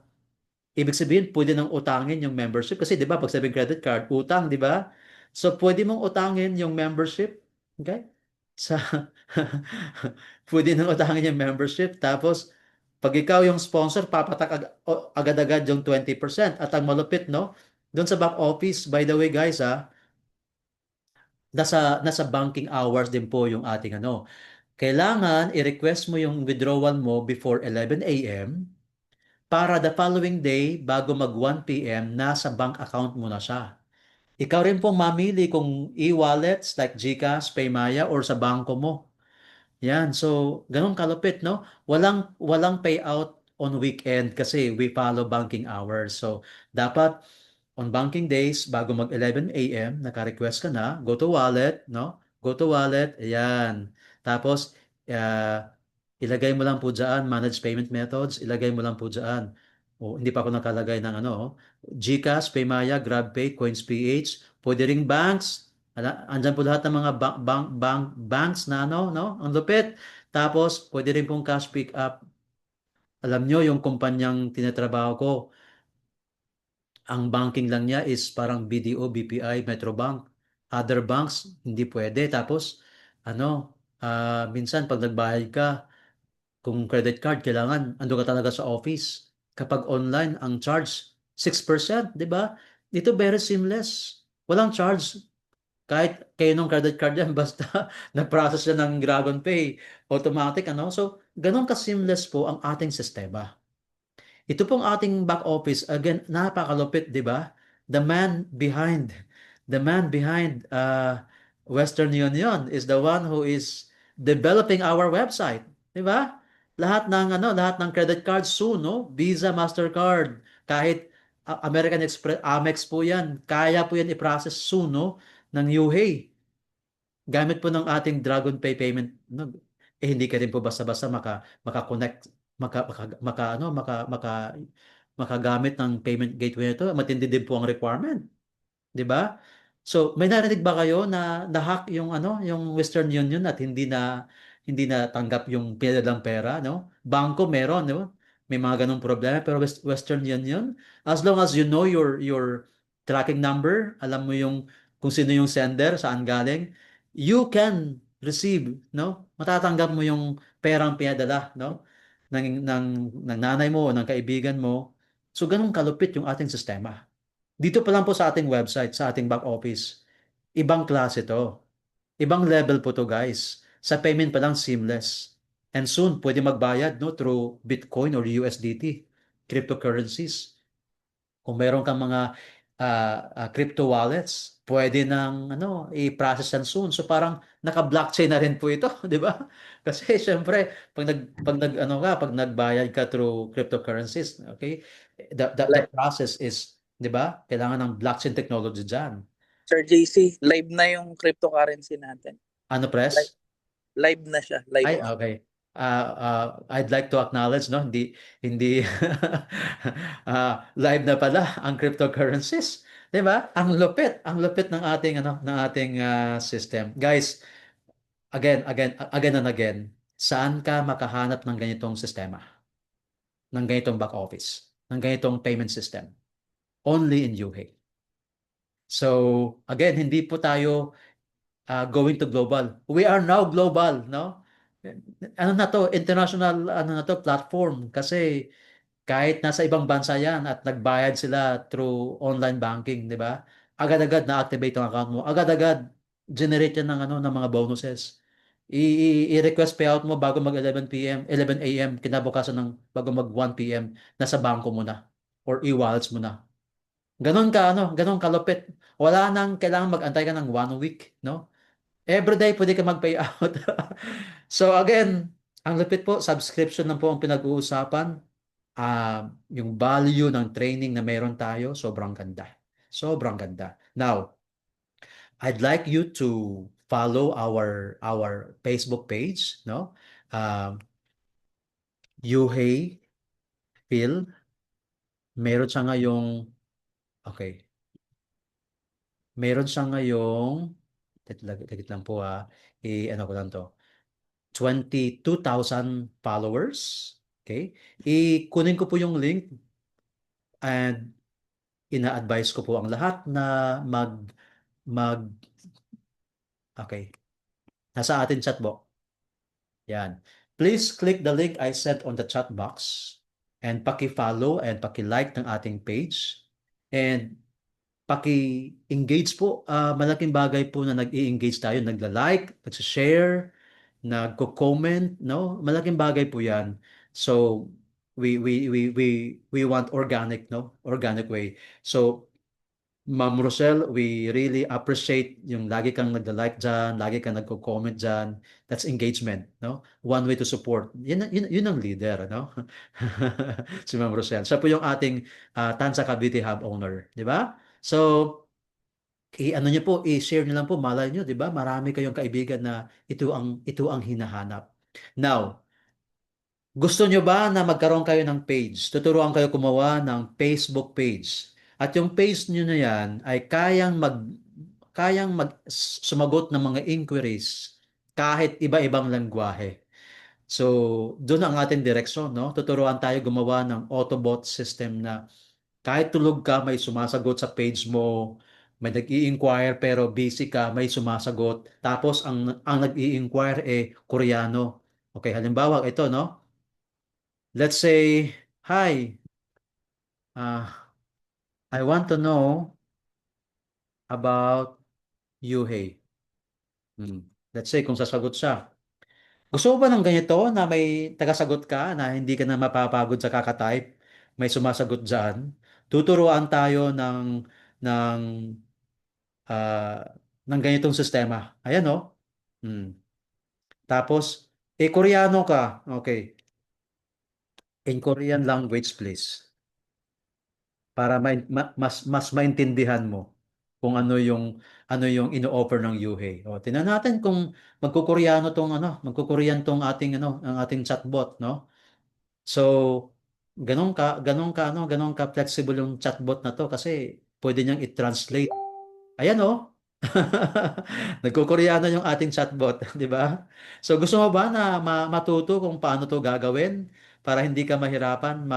ibig sabihin, pwede nang utangin yung membership kasi 'di ba, pag sabing credit card, utang, 'di ba? So pwede mong utangin yung membership, okay? Sa pwede nang utangin yung membership tapos pag ikaw yung sponsor, papatak agad-agad yung 20%. At ang malupit, no? Doon sa back office, by the way, guys, nasa banking hours din po yung ating ano. Kailangan i-request mo yung withdrawal mo before 11 a.m. para the following day, bago mag 1 p.m., nasa bank account mo na siya. Ikaw rin pong mamili kung e-wallets like GCash, Paymaya, or sa bangko mo. Yan, so ganun kalupit, no? Walang payout on weekend kasi we follow banking hours. So dapat on banking days bago mag 11 a.m. naka-request ka na, go to wallet, no? Go to wallet, ayan. Tapos ilagay mo lang po diyan manage payment methods, ilagay mo lang po diyan. O hindi pa ako nakalagay ng ano, GCash, Paymaya, GrabPay, CoinsPH, pwede ring banks. Andyan po lahat ng mga banks na ano, no? Ang lupit. Tapos, pwede rin pong cash pick up. Alam nyo, yung kumpanyang tinatrabaho ko, ang banking lang niya is parang BDO, BPI, Metrobank. Other banks, hindi pwede. Tapos, ano, minsan pag nagbayad ka, kung credit card, kailangan ando ka talaga sa office. Kapag online, ang charge 6%, di ba? Dito very seamless. Walang charge. Kahit kayo nung credit card yan, basta na-process yan ng Dragon Pay, automatic, ano? So, ganun ka-seamless po ang ating sistema. Ito pong ating back office, again, napakalupit, di ba? The man behind Western Union is the one who is developing our website, di ba? Lahat ng credit card soon, no? Visa, Mastercard, kahit American Express, Amex po 'yan. Kaya po 'yan i-process soon, no? Ng UHEY. Gamit po ng ating Dragon Pay payment, no? Hindi ka rin po basta-basta maka-connect, makagamit ng payment gateway nito. Matindi din po ang requirement, 'di ba? So, may narinig ba kayo na na-hack yung ano, yung Western Union at hindi na tanggap yung pinadalang pera, no? Bangko meron, di ba? May mga ganong problema pero Western Union, as long as you know your tracking number, alam mo yung kung sino yung sender, saan galing, you can receive, no? Matatanggap mo yung perang pinadala, no? ng nanay mo o ng kaibigan mo. So, ganun kalupit yung ating sistema. Dito pa lang po sa ating website, sa ating back office, ibang klase to. Ibang level po to, guys. Sa payment pa lang seamless. And soon, pwede magbayad, no, through Bitcoin or USDT, cryptocurrencies. Kung meron kang mga crypto wallets, pwede nang ano, i-process yan soon. So parang naka-blockchain na rin po ito, 'di ba? Kasi syempre, pag nagbayad ka through cryptocurrencies, okay? The Li- process is, 'di ba? Kailangan ng blockchain technology diyan. Sir JC, live na yung cryptocurrency natin. Ano, Live, press? live na siya. Live Ay, na. okay. I'd like to acknowledge, no, hindi live na pala ang cryptocurrencies, 'di ba? Ang lupit ng ating system. Guys, again and again, saan ka makahanap ng ganitong sistema, ng ganitong back office, ng ganitong payment system? Only in UHEY. So, again, hindi po tayo going to global. We are now global, no? Ano na to, international platform kasi kahit nasa ibang bansa yan at nagbayad sila through online banking, di ba? Agad-agad na-activate ang account mo. Agad-agad generate yan ng mga bonuses. I-request payout mo bago mag 11 p.m., 11 a.m., kinabukasan ng bago mag 1 p.m., nasa bangko mo na or e-wallets mo na. Ganon kalupit. Wala nang kailangan mag-antay ka ng 1 week, no? Everyday pwede ka mag-pay out. So again, ang lupit po, subscription na po ang pinag-uusapan. Yung value ng training na meron tayo, sobrang ganda. Sobrang ganda. Now, I'd like you to follow our Facebook page, no? Um, Yuhei Phil, meron siya ngayong, okay, meron siya ngayong, tagit lang po ano ko lang to, 22,000 followers. Okay? Kunin ko po yung link and ina-advise ko po ang lahat na mag, okay, nasa atin chat box. Yan. Please click the link I sent on the chat box and paki-follow and paki-like ng ating page. And paki-engage po. Malaking bagay po na nag-i-engage tayo, nagla-like, nag-share, nagko-comment, no? Malaking bagay po 'yan. So we want organic, no? Organic way. So Ma'am Rosel, we really appreciate yung lagi kang nagla-like dyan, lagi kang nagko-comment dyan. That's engagement, no? One way to support. Yun ang leader, no? Si Ma'am Rosel. Siya po yung ating Tansa Cavite Hub owner, di ba? So, ano niyo po, i-share niyo lang po, malay niyo, di ba? Marami kayong kaibigan na ito ang hinahanap. Now, gusto nyo ba na magkaroon kayo ng page? Tuturuan kayo gumawa ng Facebook page. At yung page nyo na yan ay sumagot ng mga inquiries kahit iba-ibang lengguwahe. So, doon ang ating direksyon, no? Tuturuan tayo gumawa ng Autobot system na kahit tulog ka, may sumasagot sa page mo, may nag-i-inquire pero busy ka, may sumasagot. Tapos ang nag-i-inquire Koreano. Okay, halimbawa ito, no? Let's say, hi, I want to know about Yuhei. Let's say, kung sasagot siya. Gusto mo ba ng ganito na may tagasagot ka na hindi ka na mapapagod sa kakatype? May sumasagot dyan. Tuturuan tayo ng, ah, ng ganitong sistema. Ayan, no? Hmm. Tapos, Koreano ka. Okay. In Korean language, please. Para mas maintindihan mo kung ano yung ino-offer ng Yuhei. O tingnan natin kung magko-Korean tong ang ating chatbot, no? So, ganon ka flexible yung chatbot na to kasi pwede niyang i-translate. Ayan, oh. Nagko-Koreano yung ating chatbot, di ba? So gusto mo ba na matuto kung paano to gagawin para hindi ka mahirapan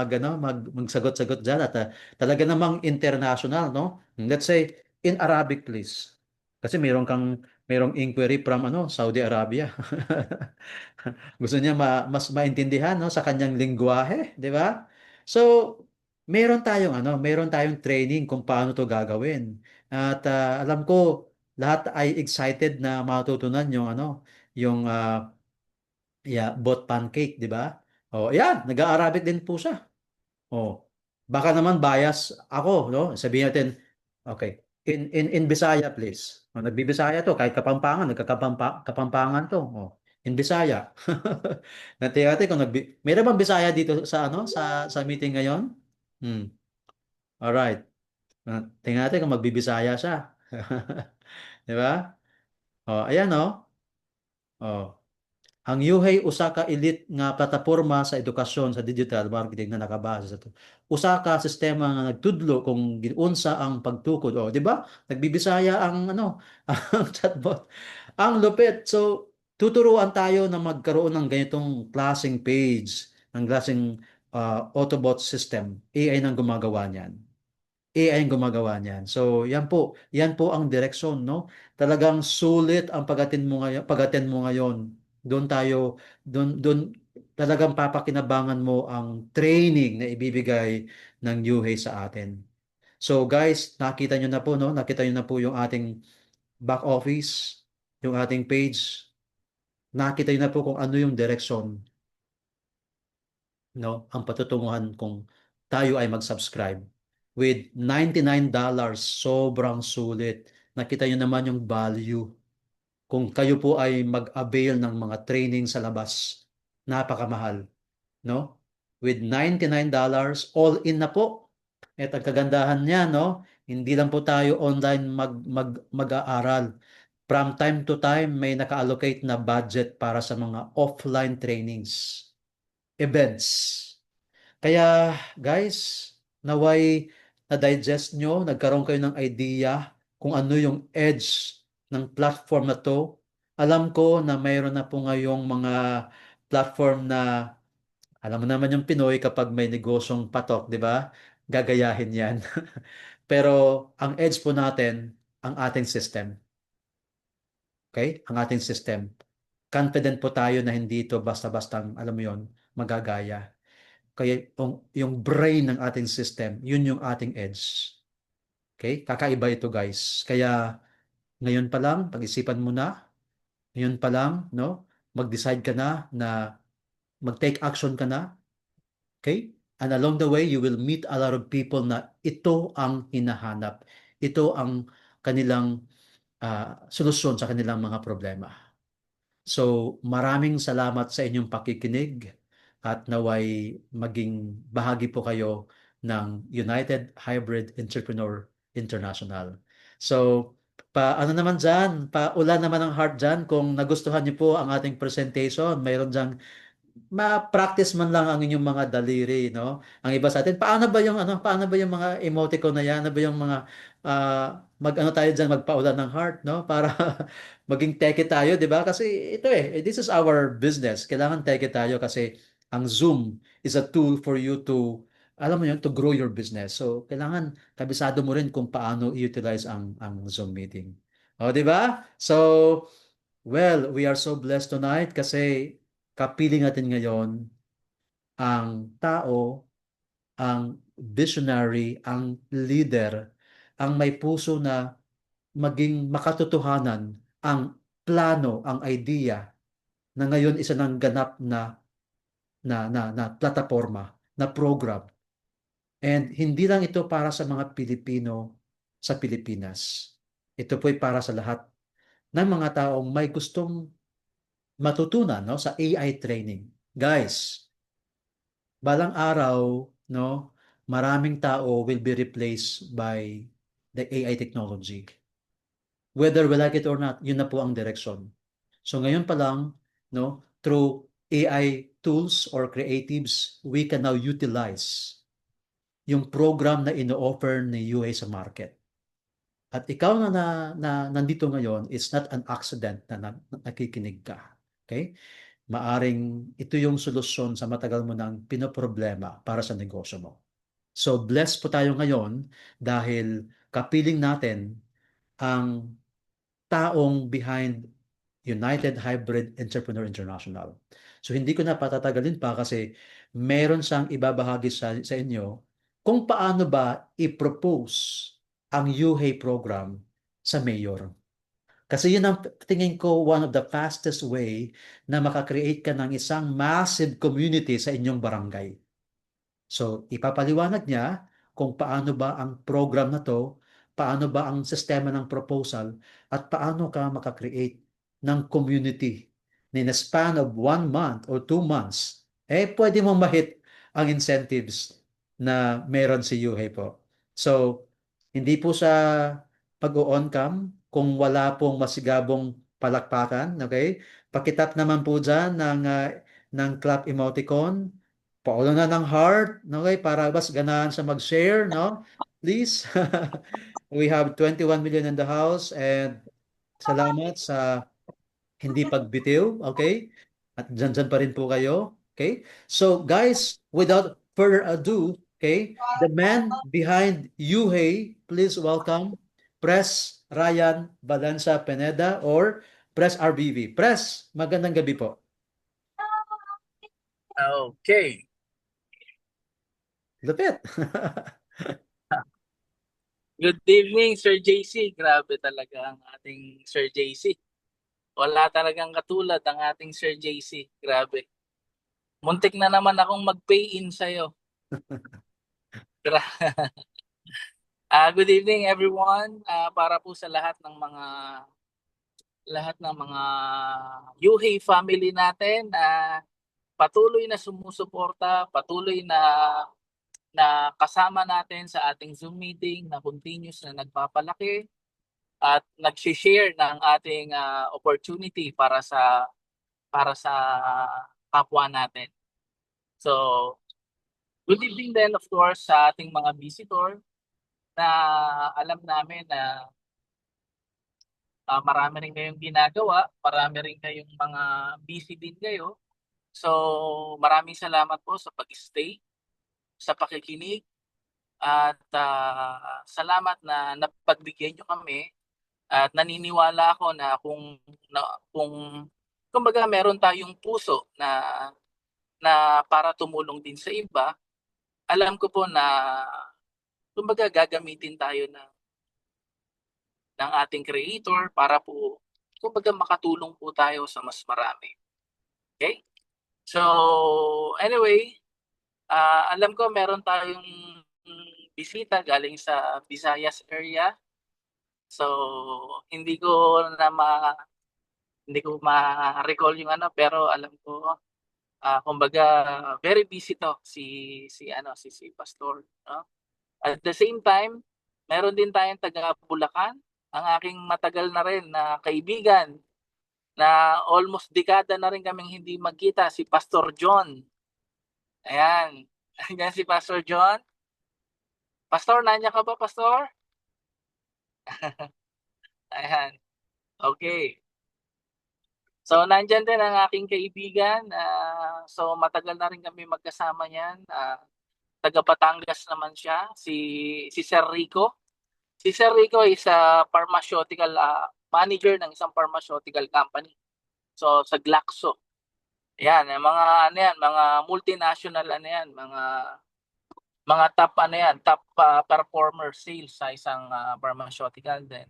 magsagot-sagot diyan at talaga namang international, no? Let's say in Arabic please. Kasi merong inquiry from Saudi Arabia. Gusto niya mas maintindihan no sa kanyang lengguwahe, di ba? So meron tayong training kung paano to gagawin. At alam ko lahat ay excited na matutunan yung bot pancake, di ba? Oh, yan, nag-Arabic din po siya. Oh. Baka naman bias ako, no? Sabihin natin, okay. In Bisaya, please. Oh, nagbibisaya to, kahit Kapampangan, Kapampangan to. Oh. In Bisaya. Natin kung Meron bang Bisaya dito sa meeting ngayon? Hmm. All right. Tingnan natin kung magbibisaya siya. Di ba? Oh, ayan oh. Oh. Ang Yuhey usa ka elite nga plataporma sa edukasyon sa digital marketing na nakabase sa to. Usa ka sistema nga nagtudlo kung giunsa ang pagtukod. Oh, di ba? Nagbibisaya ang ang chatbot. Ang lupit. So, tuturuan tayo na magkaroon ng ganitong klaseng page, ng klaseng Autobot system. AI nang gumagawa niyan. AI ang gumagawa niyan. So, yan po ang direksyon, no? Talagang sulit ang pag-attend mo ngayon. Doon talagang papakinabangan mo ang training na ibibigay ng UHey sa atin. So, guys, nakita nyo na po, no? Nakita nyo na po yung ating back office, yung ating page. Nakita nyo na po kung ano yung direksyon, no? Ang patutunguhan kung tayo ay mag-subscribe. With $99, sobrang sulit. Nakita nyo naman yung value. Kung kayo po ay mag-avail ng mga training sa labas, napakamahal, no? With $99, all in na po. At ang kagandahan niya, no, hindi lang po tayo online mag-aaral. From time to time, may naka-allocate na budget para sa mga offline trainings, events. Kaya guys, naway na-digest nyo, nagkaroon kayo ng idea kung ano yung edge ng platform na to. Alam ko na mayroon na po ngayong mga platform na, alam mo naman yung Pinoy kapag may negosyong patok, di ba? Gagayahin yan. Pero ang edge po natin, ang ating system. Okay? Ang ating system. Confident po tayo na hindi ito basta-bastang, alam mo yon, magagaya. Kaya yung brain ng ating system, yun yung ating edge. Okay? Kakaiba ito, guys. Kaya ngayon pa lang, pag-isipan mo na, ngayon pa lang, no? Mag-decide ka na mag-take action ka na. Okay? And along the way, you will meet a lot of people na ito ang hinahanap. Ito ang kanilang solusyon sa kanilang mga problema. So, maraming salamat sa inyong pakikinig at naway maging bahagi po kayo ng United Hybrid Entrepreneur International. So, ano naman dyan, ulan naman ang heart dyan kung nagustuhan niyo po ang ating presentation. Mayroon dyan ma-practice man lang ang inyong mga daliri, no? Ang iba sa atin, paano ba yung mga emoticon na yan? Ano ba yung mga mag-ano tayo diyan, magpaulan ng heart, no? Para maging teke tayo, 'di ba? Kasi ito this is our business. Kailangan teke tayo kasi ang Zoom is a tool for you to, alam mo yun, to grow your business. So, kailangan kabisado mo rin kung paano i-utilize ang Zoom meeting. O, 'di ba? So, well, we are so blessed tonight kasi kapiling natin ngayon ang tao, ang visionary, ang leader, ang may puso na maging makatotohanan ang plano, ang idea na ngayon isa ng ganap na plataforma, na program. And hindi lang ito para sa mga Pilipino sa Pilipinas. Ito po ay para sa lahat ng mga taong may gustong matutunan, no, sa AI training. Guys, balang araw, no, maraming tao will be replaced by the AI technology. Whether we like it or not, yun na po ang direksyon. So ngayon pa lang, no, through AI tools or creatives, we can now utilize yung program na ino-offer ni UA sa market. At ikaw na nandito ngayon, it's not an accident na nakikinig ka. Okay? Maaring ito yung solusyon sa matagal mo nang pinoproblema para sa negosyo mo. So blessed po tayo ngayon dahil kapiling natin ang taong behind United Hybrid Entrepreneur International. So hindi ko na patatagalin pa kasi meron siyang ibabahagi sa inyo kung paano ba i-propose ang UHEY program sa mayor. Kasi yun ang tingin ko one of the fastest way na makakreate ka ng isang massive community sa inyong barangay. So, ipapaliwanag niya kung paano ba ang program na to, paano ba ang sistema ng proposal, at paano ka makakreate ng community in a span of 1 month or 2 months. Pwede mong mahit ang incentives na meron si UHEY po. So, hindi po sa pag-on cam kung wala pong masigabong palakpakan, okay? Pakitap naman po dyan ng clap emoticon. Paulo na ng heart, okay, para mas ganahan sa mag-share, no? Please. We have 21 million in the house and salamat sa hindi pagbitiw, okay? At dyan pa rin po kayo, okay? So guys, without further ado, okay, the man behind Yuhei, please welcome Press Ryan Balanza Pineda or Press RBV. Press, magandang gabi po. Okay. Lupit. Good evening, Sir JC. Grabe talaga ang ating Sir JC. Wala talagang katulad ang ating Sir JC. Grabe. Muntik na naman akong mag-pay-in sa'yo. Good evening everyone. Para po sa lahat ng mga Yuhey family natin, patuloy na sumusuporta, patuloy na na kasama natin sa ating Zoom meeting na continuous na nagpapalaki at nag-share ng ating opportunity para sa kapwa natin. So, good evening then of course sa ating mga visitor na alam namin na marami rin kayong ginagawa, marami rin kayong mga busy din kayo. So, maraming salamat po sa pag-stay, sa pakikinig, at salamat na napagbigyan nyo kami. At naniniwala ako na kung kumbaga meron tayong puso na para tumulong din sa iba, alam ko po na kumbaga gagamitin tayo ng ating creator para po kumbaga makatulong po tayo sa mas marami. Okay? So, anyway, alam ko meron tayong bisita galing sa Visayas area. So, hindi ko ma-recall yung pero alam ko kumbaga very busy to si Pastor, no? At the same time, meron din tayong taga Bulacan, ang aking matagal na rin na kaibigan na almost dekada na rin kaming hindi magkita, si Pastor John. Ayan. Ayan si Pastor John. Pastor, nandiyan ka ba, Pastor? Ayan. Okay. So, nandyan din ang aking kaibigan. So, matagal na rin kami magkasama niyan. Taga Batangas naman siya, si Sir Rico. Si Sir Rico is a pharmaceutical manager ng isang pharmaceutical company. So sa Glaxo. Yan, mga mga multinational mga top top performer sales sa isang pharmaceutical din.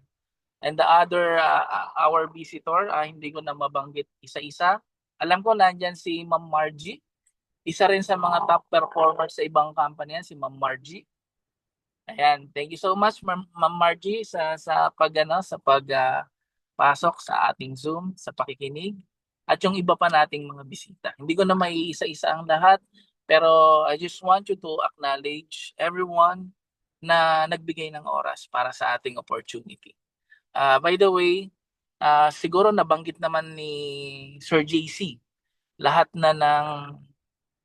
And the other our visitor, hindi ko na mabanggit isa-isa. Alam ko nandiyan si Ma'am Margie. Isa rin sa mga top performers sa ibang company yan, si Ma'am Margie. Ayan, thank you so much Ma'am Margie sa pasok sa ating Zoom, sa pakikinig, at yung iba pa nating mga bisita. Hindi ko na maiisa-isa ang lahat, pero I just want you to acknowledge everyone na nagbigay ng oras para sa ating opportunity. By the way, siguro nabanggit naman ni Sir JC lahat na ng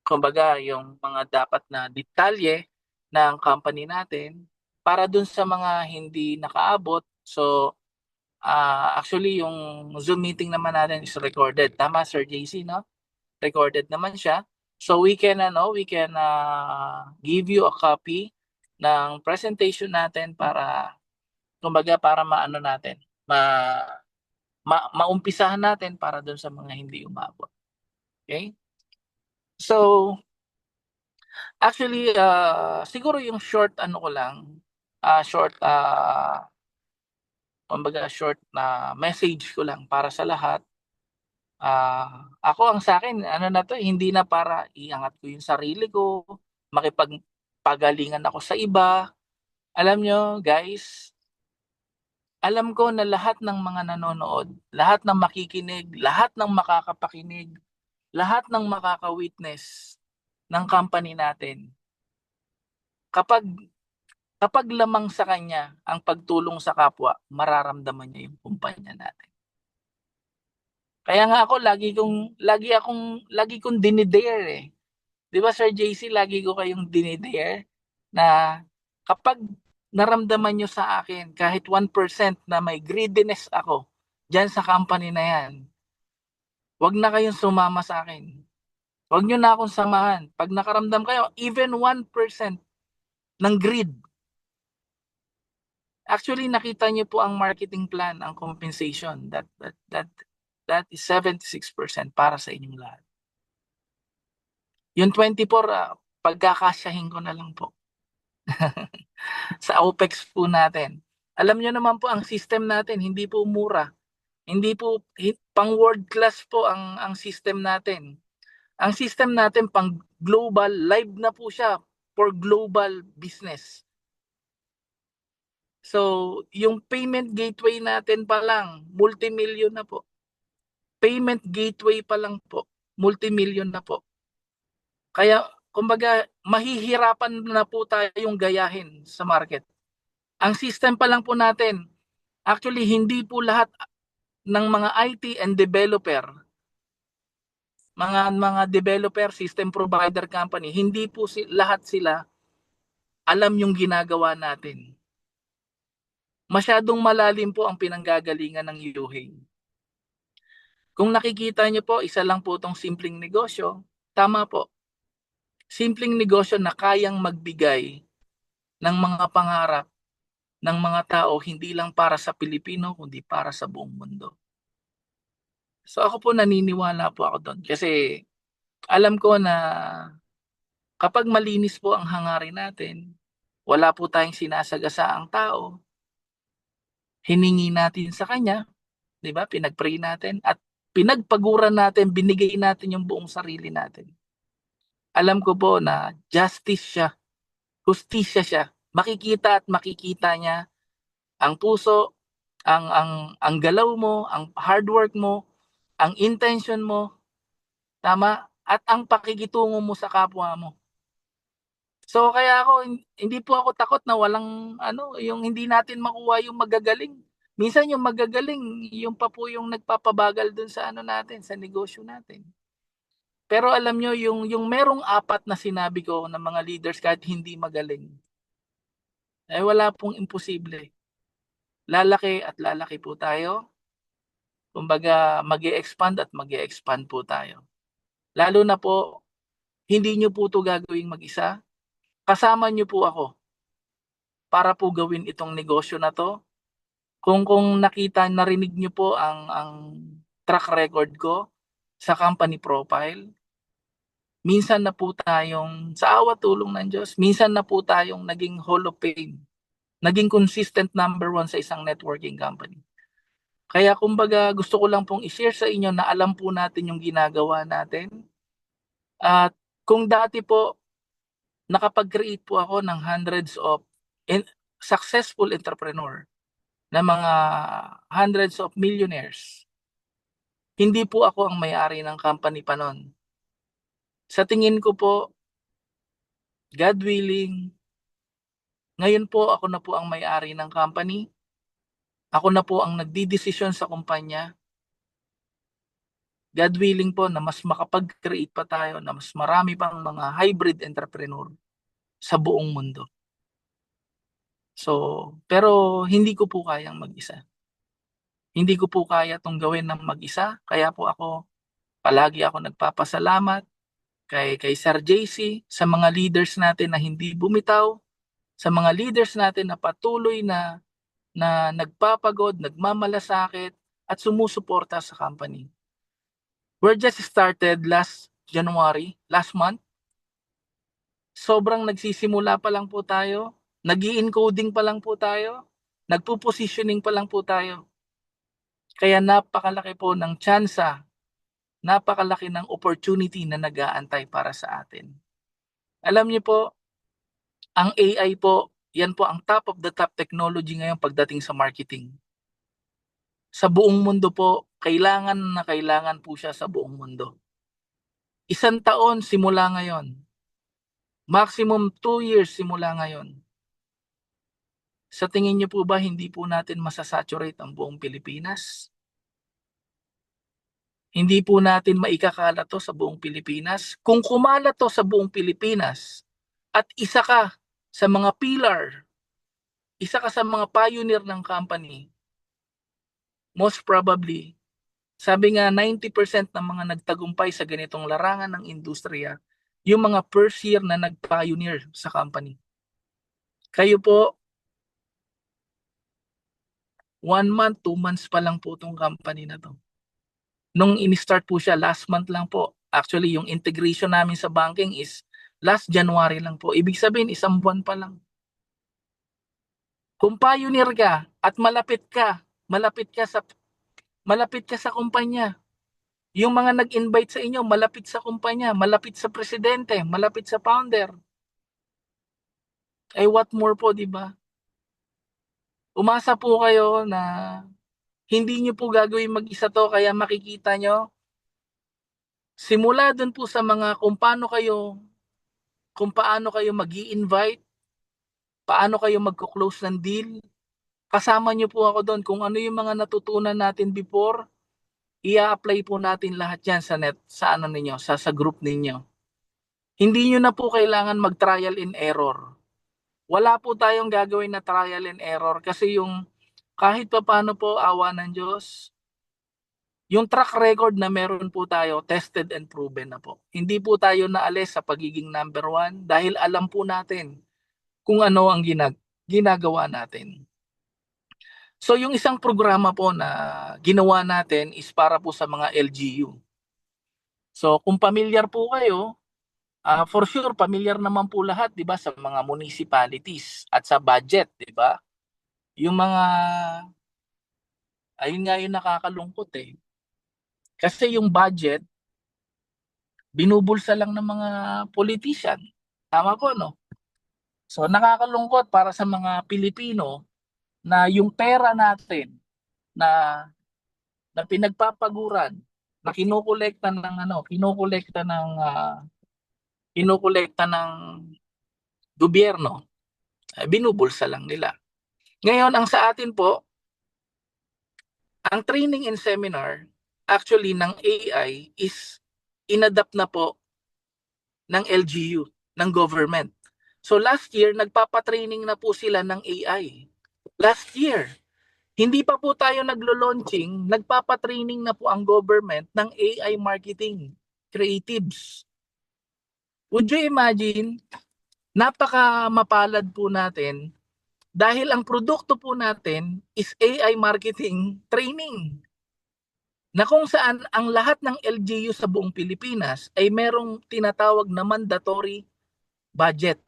kumbaga yung mga dapat na detalye ng company natin para dun sa mga hindi nakaabot. So, actually yung Zoom meeting naman natin is recorded. Tama, Sir JC, no? Recorded naman siya. So, we can give you a copy ng presentation natin para kumbaga para maumpisahan natin para dun sa mga hindi umabot. Okay? So, actually, siguro yung short short na message ko lang para sa lahat. Ako ang sa akin, hindi na para iangat ko yung sarili ko, makipagpagalingan ako sa iba. Alam nyo, guys, alam ko na lahat ng mga nanonood, lahat ng makikinig, lahat ng makakapakinig, lahat ng makaka-witness ng company natin, kapag lamang sa kanya ang pagtulong sa kapwa, mararamdaman niya yung kumpanya natin. Kaya nga ako lagi kong dinidare eh. 'Di ba Sir JC, lagi ko kayong dinidare na kapag naramdaman nyo sa akin kahit 1% na may greediness ako diyan sa company na yan, wag na kayong sumama sa akin. Wag nyo na akong samahan. Pag nakaramdam kayo, even 1% ng greed. Actually, nakita nyo po ang marketing plan, ang compensation. That is 76% para sa inyong lahat. Yung 24, pagkakasyahin ko na lang po. Sa OPEX po natin. Alam nyo naman po, ang system natin, hindi po mura. Hindi po, pang world class po ang system natin. Ang system natin pang global, live na po siya for global business. So, yung payment gateway natin pa lang, multi-million na po. Payment gateway pa lang po, multi-million na po. Kaya kumbaga, mahihirapan na po tayong gayahin sa market. Ang system pa lang po natin, actually, hindi po lahat ng mga IT and developer, mga developer, system provider company, hindi po lahat sila alam yung ginagawa natin. Masyadong malalim po ang pinanggagalingan ng Yuheng. Kung nakikita niyo po, isa lang po itong simpleng negosyo, tama po. Simpleng negosyo na kayang magbigay ng mga pangarap ng mga tao hindi lang para sa Pilipino kundi para sa buong mundo. So ako po naniniwala po ako doon kasi alam ko na kapag malinis po ang hangarin natin, wala po tayong sinasagasaang tao, hiningi natin sa kanya, 'di ba? Pinag-pray natin at pinagpaguran natin, binigay natin yung buong sarili natin. Alam ko po na justice siya, justisya siya. Makikita at makikita niya ang puso, ang galaw mo, ang hard work mo, ang intention mo, tama? At ang pakikitungo mo sa kapwa mo. So kaya ako hindi po ako takot na walang yung hindi natin makuha yung magagaling. Minsan yung magagaling, yung pa po yung nagpapabagal dun sa natin, sa negosyo natin. Pero alam nyo, yung merong apat na sinabi ko ng mga leaders kahit hindi magaling, ay wala pong imposible. Lalaki at lalaki po tayo. Kumbaga, mag-e-expand at mag-e-expand po tayo. Lalo na po, hindi nyo po ito gagawing mag-isa. Kasama nyo po ako para po gawin itong negosyo na to. Kung narinig nyo po ang track record ko sa company profile, minsan na po tayong, sa awa tulong ng Diyos, minsan na po tayong naging Hall of Fame, naging consistent number 1 sa isang networking company. Kaya kumbaga gusto ko lang pong i-share sa inyo na alam po natin yung ginagawa natin. At kung dati po, nakapag-create po ako ng hundreds of successful entrepreneur, na mga hundreds of millionaires, hindi po ako ang may-ari ng company pa nun. Sa tingin ko po, God willing, ngayon po ako na po ang may-ari ng company. Ako na po ang nagdidesisyon sa kumpanya. God willing po na mas makapag-create pa tayo na mas marami pang mga hybrid entrepreneur sa buong mundo. So, pero hindi ko po kayang mag-isa. Hindi ko po kaya itong gawin ng mag-isa. Kaya po palagi ako nagpapasalamat kay Sir JC, sa mga leaders natin na hindi bumitaw, sa mga leaders natin na patuloy na nagpapagod, nagmamalasakit, at sumusuporta sa company. We're just started last month. Sobrang nagsisimula pa lang po tayo, nag-i-encoding pa lang po tayo, nagpo-positioning pa lang po tayo. Kaya napakalaki po ng tsansa, napakalaki ng opportunity na nag-aantay para sa atin. Alam niyo po, ang AI po, yan po ang top of the top technology ngayon pagdating sa marketing. Sa buong mundo po, kailangan po siya sa buong mundo. 1 taon simula ngayon. Maximum 2 years simula ngayon. Sa tingin niyo po ba hindi po natin masasaturate ang buong Pilipinas? Hindi po natin maikakalat to sa buong Pilipinas? Kung kumalat to sa buong Pilipinas at isa ka sa mga pillar, isa ka sa mga pioneer ng company, most probably, sabi nga 90% ng mga nagtagumpay sa ganitong larangan ng industriya, yung mga first year na nag-pioneer sa company. Kayo po, 1 month, 2 months pa lang po itong company na to. Nung in-start po siya, last month lang po. Actually, yung integration namin sa banking is last January lang po. Ibig sabihin, 1 buwan pa lang. Kung pioneer ka at malapit ka sa kumpanya, yung mga nag-invite sa inyo, malapit sa kumpanya, malapit sa presidente, malapit sa founder. Eh what more po, di ba? Umasa po kayo na hindi nyo po gagawin mag-isa to, kaya makikita nyo, simula dun po sa mga kung paano kayo kung paano kayo mag-i-invite, paano kayo magko-close ng deal. Kasama niyo po ako doon kung ano yung mga natutunan natin before, i-apply po natin lahat yan sa ano ninyo, sa group ninyo. Hindi niyo na po kailangan mag-trial and error. Wala po tayong gagawin na trial and error kasi yung kahit pa paano po awa ng Diyos, yung track record na meron po tayo, tested and proven na po. Hindi po tayo naalis sa pagiging number 1 dahil alam po natin kung ano ang ginagawa natin. So yung isang programa po na ginawa natin is para po sa mga LGU. So kung familiar po kayo, for sure familiar naman po lahat, 'di ba, sa mga municipalities at sa budget, 'di ba? Yung mga ayun nga yung nakakalungkot eh. Kasi yung budget binubulsa lang ng mga politician. Tama po, no? So nakakalungkot para sa mga Pilipino na yung pera natin na pinagpapaguran, na kinukolekta ng gobyerno, binubulsa lang nila. Ngayon, ang sa atin po, ang training and seminar actually ng AI is inadapt na po ng LGU, ng government. So last year, nagpapatraining na po sila ng AI. Last year, hindi pa po tayo naglo-launching, nagpapatraining na po ang government ng AI marketing creatives. Would you imagine, napaka mapalad po natin dahil ang produkto po natin is AI marketing training. Na kung saan ang lahat ng LGU sa buong Pilipinas ay merong tinatawag na mandatory budget.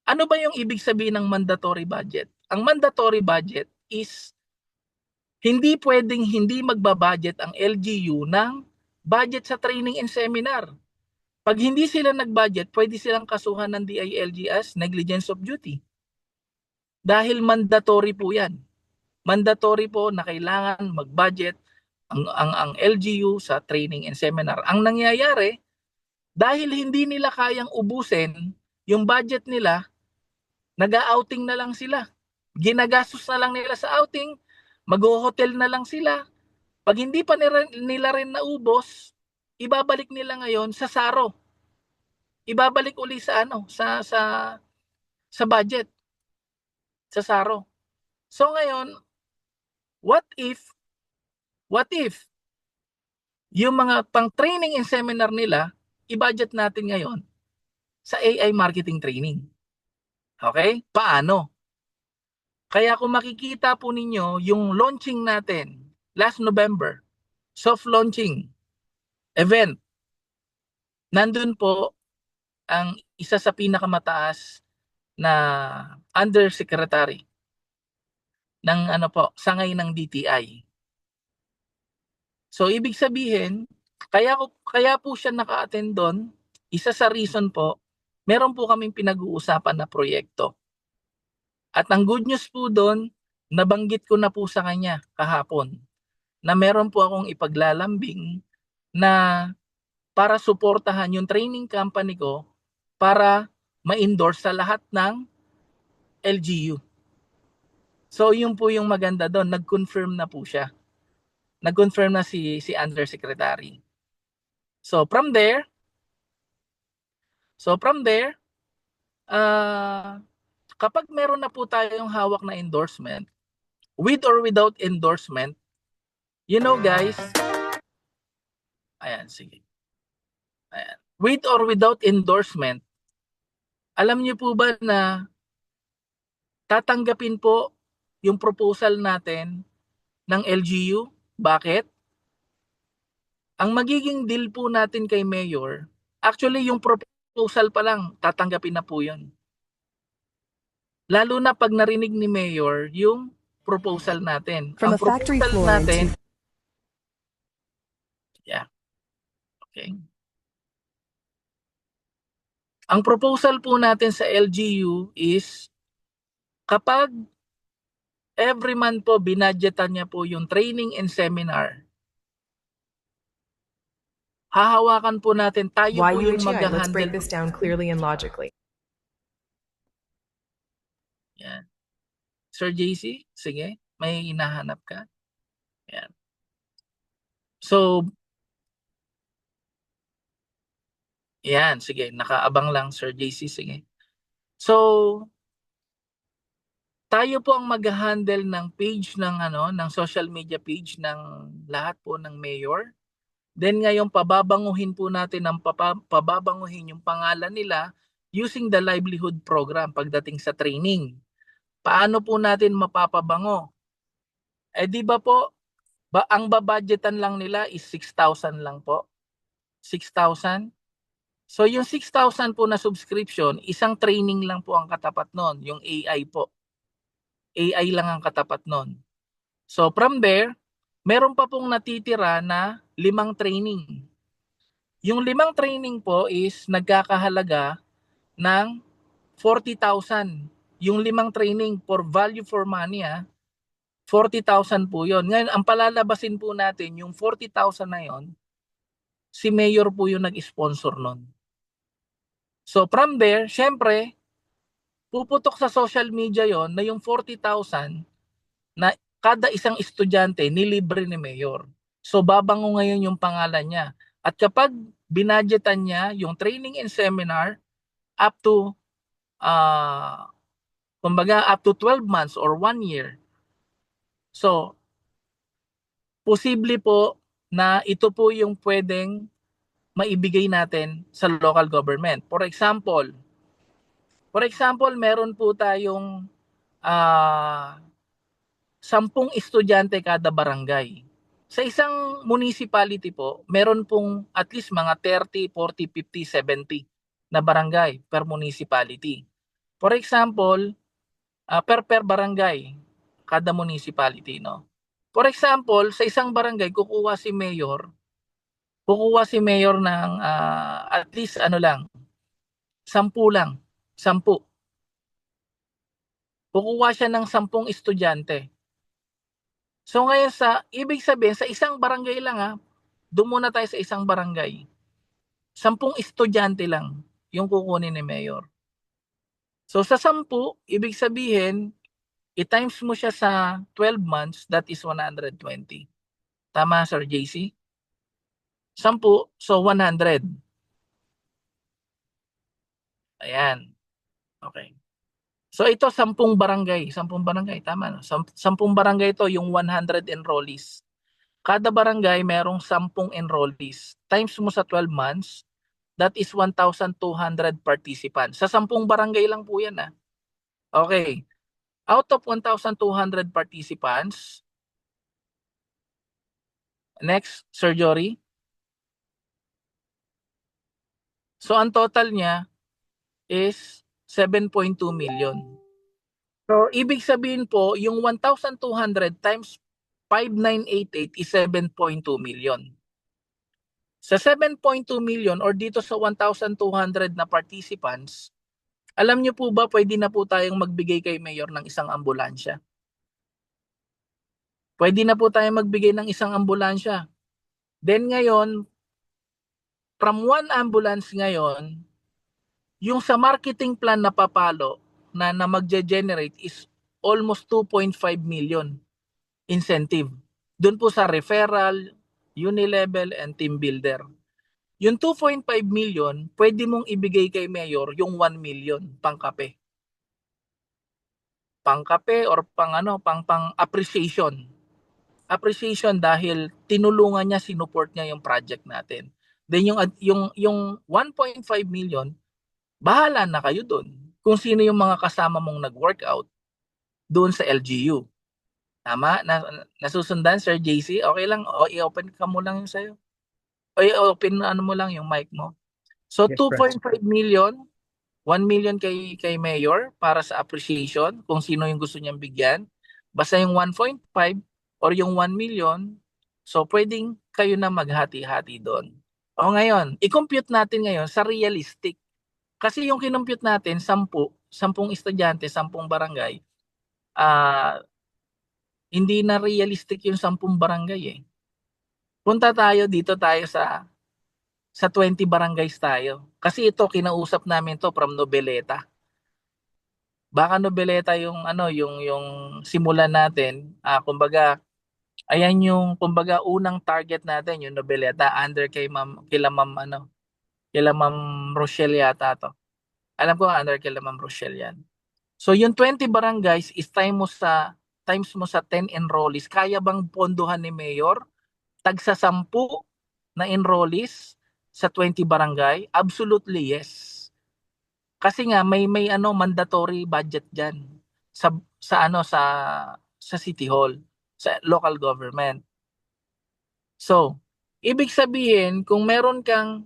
Ano ba yung ibig sabihin ng mandatory budget? Ang mandatory budget is hindi pwedeng hindi magbabudget ang LGU ng budget sa training and seminar. Pag hindi sila nag-budget, pwede silang kasuhan ng DILG as negligence of duty. Dahil mandatory po yan. Mandatory po na kailangan mag-budget ang LGU sa training and seminar. Ang nangyayari, dahil hindi nila kayang ubusin yung budget nila, nag-outing na lang sila. Ginagastos na lang nila sa outing, mag-hotel na lang sila. Pag hindi pa nila rin naubos, ibabalik nila ngayon sa SARO. Ibabalik uli sa sa budget, sa SARO. So ngayon, what if yung mga pang training and seminar nila, i-budget natin ngayon sa AI marketing training. Okay? Paano? Kaya kung makikita po ninyo yung launching natin last November, soft launching event, nandun po ang isa sa pinakamataas na undersecretary ng sangay ng DTI. So ibig sabihin, kaya po siya naka-attend doon, isa sa reason po, meron po kaming pinag-uusapan na proyekto. At ang good news po doon, nabanggit ko na po sa kanya kahapon na meron po akong ipaglalambing na para suportahan yung training company ko para ma-endorse sa lahat ng LGU. So yun po yung maganda doon, nag-confirm na po siya. Nag-confirm na si Undersecretary. So from there, kapag meron na po tayong hawak na endorsement, with or without endorsement, you know guys, ayan, sige. Ayan. With or without endorsement, alam niyo po ba na tatanggapin po yung proposal natin ng LGU? Bakit? Ang magiging deal po natin kay Mayor, actually yung proposal pa lang, tatanggapin na po yun. Lalo na pag narinig ni Mayor yung proposal natin. From ang proposal natin, okay. Ang proposal po natin sa LGU is kapag every month po binadgetan niya po yung training and seminar, hahawakan po natin, tayo Why po yung UHI? Let's break mag-handle. this down clearly and logically. Yan. Sir JC, sige, may hinahanap ka? Yan. So, yan, sige, nakaabang lang Sir JC, sige. So, tayo po ang mag-handle ng page ng ng social media page ng lahat po ng mayor. Then ngayon pababanguhin po natin pababanguhin yung pangalan nila using the livelihood program pagdating sa training. Paano po natin mapapabango? Di ba po ang babudgetan lang nila is 6,000 lang po. 6,000. So yung 6,000 po na subscription, isang training lang po ang katapat nun, yung AI po. AI lang ang katapat nun. So from there, meron pa pong natitira na 5 training. Yung 5 training po is nagkakahalaga ng 40,000. Yung 5 training for value for money 40,000 po yun. Ngayon, ang palalabasin po natin, yung 40,000 na yon, si Mayor po yung nag-sponsor nun. So from there, syempre, puputok sa social media yon na yung 40,000 na kada isang estudyante nilibre ni Mayor. So babango ngayon yung pangalan niya. At kapag binadgetan niya yung training and seminar up to kumbaga up to 12 months or 1 year. So posible po na ito po yung pwedeng maibigay natin sa local government. For example, meron po tayong 10 estudyante kada barangay. Sa isang municipality po, meron pong at least mga 30, 40, 50, 70 na barangay per municipality. For example, per barangay kada municipality, no? For example, sa isang barangay kukuha si mayor ng at least 10 lang, 10. Kukuha siya ng 10 estudyante. So ngayon ibig sabihin sa isang barangay lang doon muna tayo sa isang barangay. 10 estudyante lang yung kukunin ni mayor. So sa 10, ibig sabihin, i-times mo siya sa 12 months, that is 120. Tama, Sir JC? 10, so 100. Ayan. Okay. So ito 10 barangay, tama no? 10 barangay ito, yung 100 enrollees. Kada barangay merong 10 enrollees. Times mo sa 12 months, that is 1,200 participants. Sa 10 barangay lang po yan Okay. Out of 1,200 participants, next, Sir Jory. So ang total niya is 7.2 million. So ibig sabihin po, yung 1,200 times 5,988 is 7.2 million. Sa 7.2 million or dito sa 1,200 na participants, alam niyo po ba pwede na po tayong magbigay kay Mayor ng isang ambulansya? Pwede na po tayong magbigay ng isang ambulansya. Then ngayon, from 1 ambulance ngayon, yung sa marketing plan na papalo na magge-generate is almost 2.5 million incentive. Doon po sa referral, unilevel, and team builder. Yung 2.5 million, pwede mong ibigay kay Mayor yung 1 million pangkape. Pangkape or pang appreciation. Appreciation dahil tinulungan niya, sinuport niya yung project natin. Then yung 1.5 million, bahala na kayo doon. Kung sino yung mga kasama mong nag-workout doon sa LGU. Tama? Nasusundan, Sir JC? Okay lang? O i-open ka mo lang yung sa'yo. O i-open mo lang yung mic mo. So, yes, 2.5 million, 1 million kay Mayor para sa appreciation, kung sino yung gusto niyang bigyan. Basta yung 1.5 or yung 1 million, so pwedeng kayo na maghati-hati doon. O ngayon, i-compute natin ngayon sa realistic. Kasi yung kinompute natin, 10 estudyante, 10 barangay, hindi na realistic yung 10 barangay Punta tayo dito tayo sa sa 20 barangays tayo. Kasi ito, kinausap namin to from Nobeleta. Baka Nobeleta yung ano, yung simulan natin. Kumbaga, ayan yung kumbaga unang target natin, yung Nobeleta under kila Ma'am ano, kila Ma'am Rochelle yata to. Alam ko under kila Ma'am Rochelle yan. So yung 20 barangays is times mo sa 10 enrollees. Kaya bang pondohan ni Mayor tagsa 10 na enrollees sa 20 barangay? Absolutely yes. Kasi nga may ano mandatory budget diyan sa City Hall, sa local government. So, ibig sabihin kung meron kang